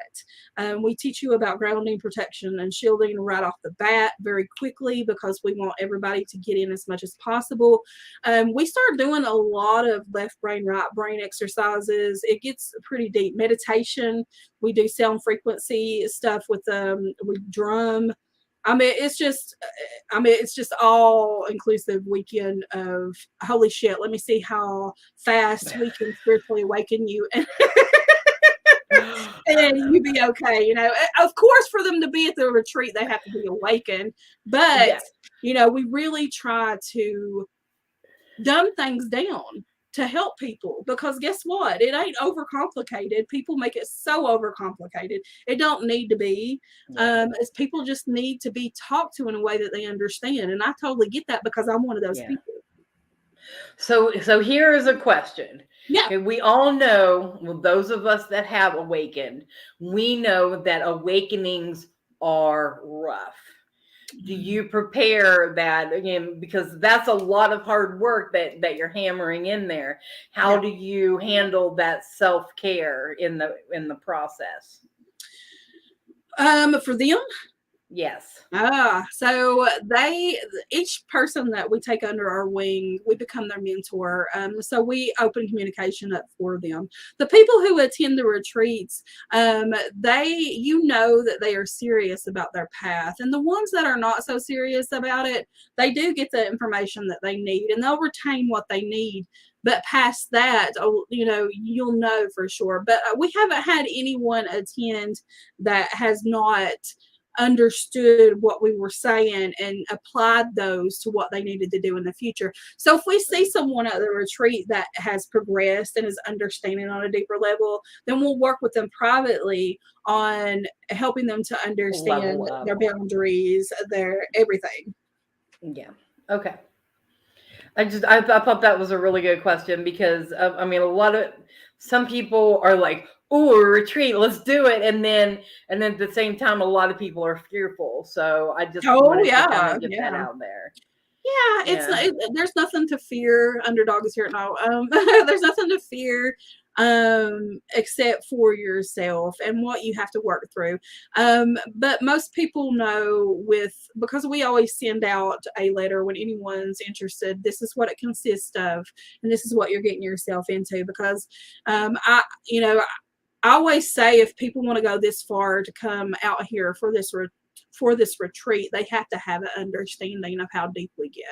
We teach you about grounding, protection, and shielding right off the bat very quickly, because we want everybody to get in as much as possible. We start doing a lot of left brain, right brain exercises. It gets pretty deep. Meditation. We do sound frequency stuff with drum. It's just all inclusive weekend of holy shit. Let me see how fast we can spiritually awaken you. And you be okay. Of course, for them to be at the retreat, they have to be awakened. But, we really try to dumb things down to help people, because guess what? It ain't overcomplicated. People make it so overcomplicated. It don't need to be. As people just need to be talked to in a way that they understand. And I totally get that, because I'm one of those people. So here is a question. Yeah. Okay, we all know, well, those of us that have awakened, we know that awakenings are rough. Do you prepare that again? Because that's a lot of hard work that you're hammering in there. How do you handle that self-care in the process? For them? Yes. So each person that we take under our wing, we become their mentor. So we open communication up for them. The people who attend the retreats, that they are serious about their path. And the ones that are not so serious about it, they do get the information that they need, and they'll retain what they need. But past that, you'll know for sure. But we haven't had anyone attend that has not understood what we were saying and applied those to what they needed to do in the future. So if we see someone at the retreat that has progressed and is understanding on a deeper level, then we'll work with them privately on helping them to understand their boundaries, their everything. Yeah. Okay. I thought that was a really good question, because some people are like, "Oh, a retreat, let's do it," and then at the same time, a lot of people are fearful. So I just wanted to kind of get that out there. Yeah, there's nothing to fear. Underdog is here now. There's nothing to fear except for yourself and what you have to work through. But most people know, because we always send out a letter when anyone's interested. This is what it consists of, and this is what you're getting yourself into. Because I always say, if people want to go this far to come out here for this retreat, they have to have an understanding of how deep we get.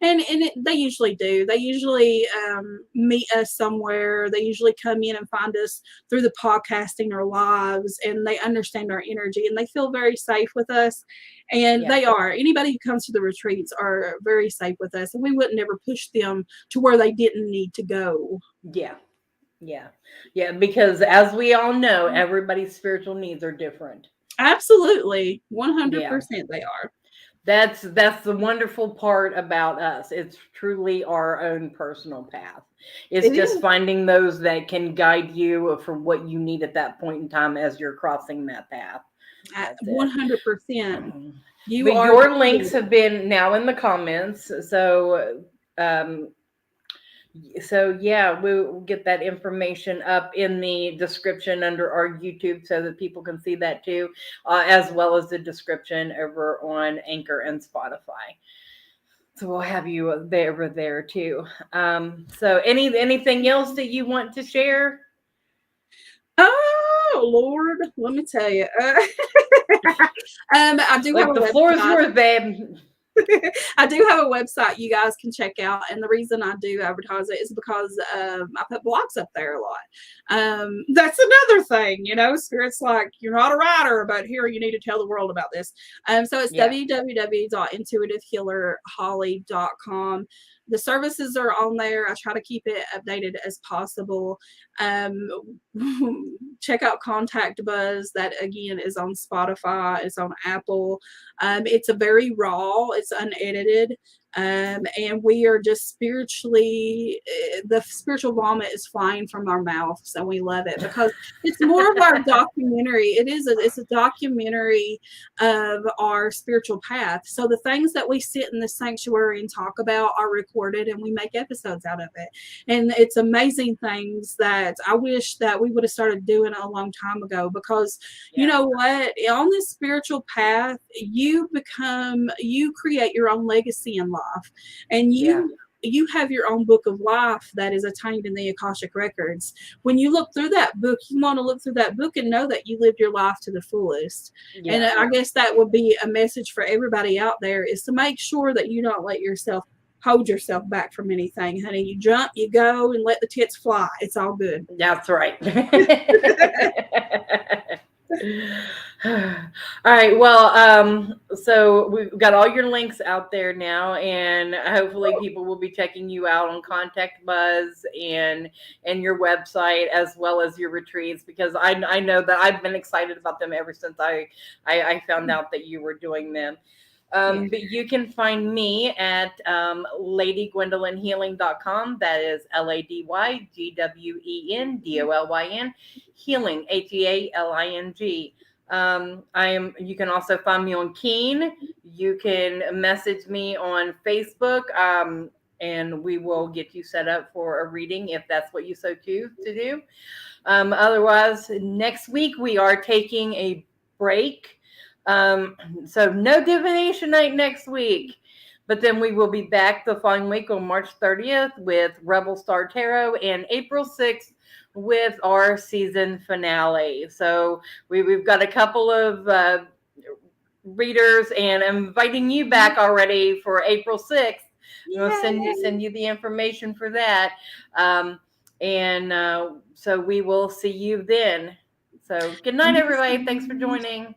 And they usually do. They usually meet us somewhere. They usually come in and find us through the podcasting or lives, and they understand our energy, and they feel very safe with us. And they are. Anybody who comes to the retreats are very safe with us, and we wouldn't ever push them to where they didn't need to go. Yeah, because as we all know, everybody's spiritual needs are different. Absolutely. 100% they are. That's the wonderful part about us. It's truly our own personal path. It's just finding those that can guide you for what you need at that point in time as you're crossing that path. 100%. Your links have been now in the comments. So So yeah, we'll get that information up in the description under our YouTube so that people can see that too, as well as the description over on Anchor and Spotify. So we'll have you there over there too. So anything else that you want to share? Oh Lord, let me tell you. I do have Look, a the floor is website. yours, babe. I do have a website you guys can check out, and the reason I do advertise it is because I put blogs up there a lot. That's another thing, Spirit's like, you're not a writer, but here you need to tell the world about this. So it's Yeah. www.intuitivehealerholly.com. The services are on there. I try to keep it updated as possible. Check out Contact Buzz. That again is on Spotify. It's on Apple. It's a very raw. It's unedited. And we are just spiritually, the spiritual vomit is flying from our mouths, and we love it because it's more of our documentary. It's a documentary of our spiritual path. So the things that we sit in the sanctuary and talk about are recorded, and we make episodes out of it. And it's amazing things that I wish that we would have started doing a long time ago, because you know what, on this spiritual path, you create your own legacy in life, and you have your own book of life that is attained in the Akashic Records. When you look through that book, you want to look through that book and know that you lived your life to the fullest. Yeah. And I guess that would be a message for everybody out there, is to make sure that you don't let yourself hold yourself back from anything, honey. You jump, you go, and let the tits fly. It's all good. That's right. All right. Well, so we've got all your links out there now, and hopefully people will be checking you out on Contact Buzz and your website, as well as your retreats, because I know that I've been excited about them ever since I found out that you were doing them. But you can find me at ladygwendolynhealing.com. That is LADYGWENDOLYN, healing, HEALING. You can also find me on Keen. You can message me on Facebook, and we will get you set up for a reading if that's what you so choose to do. Otherwise, next week we are taking a break. So no Divination Night next week, but then we will be back the following week on March 30th with Rebel Star Tarot, and April 6th with our season finale. So we've got a couple of readers, and I'm inviting you back already for April 6th. We'll send you the information for that. So we will see you then. So good night, everybody. Thanks for joining.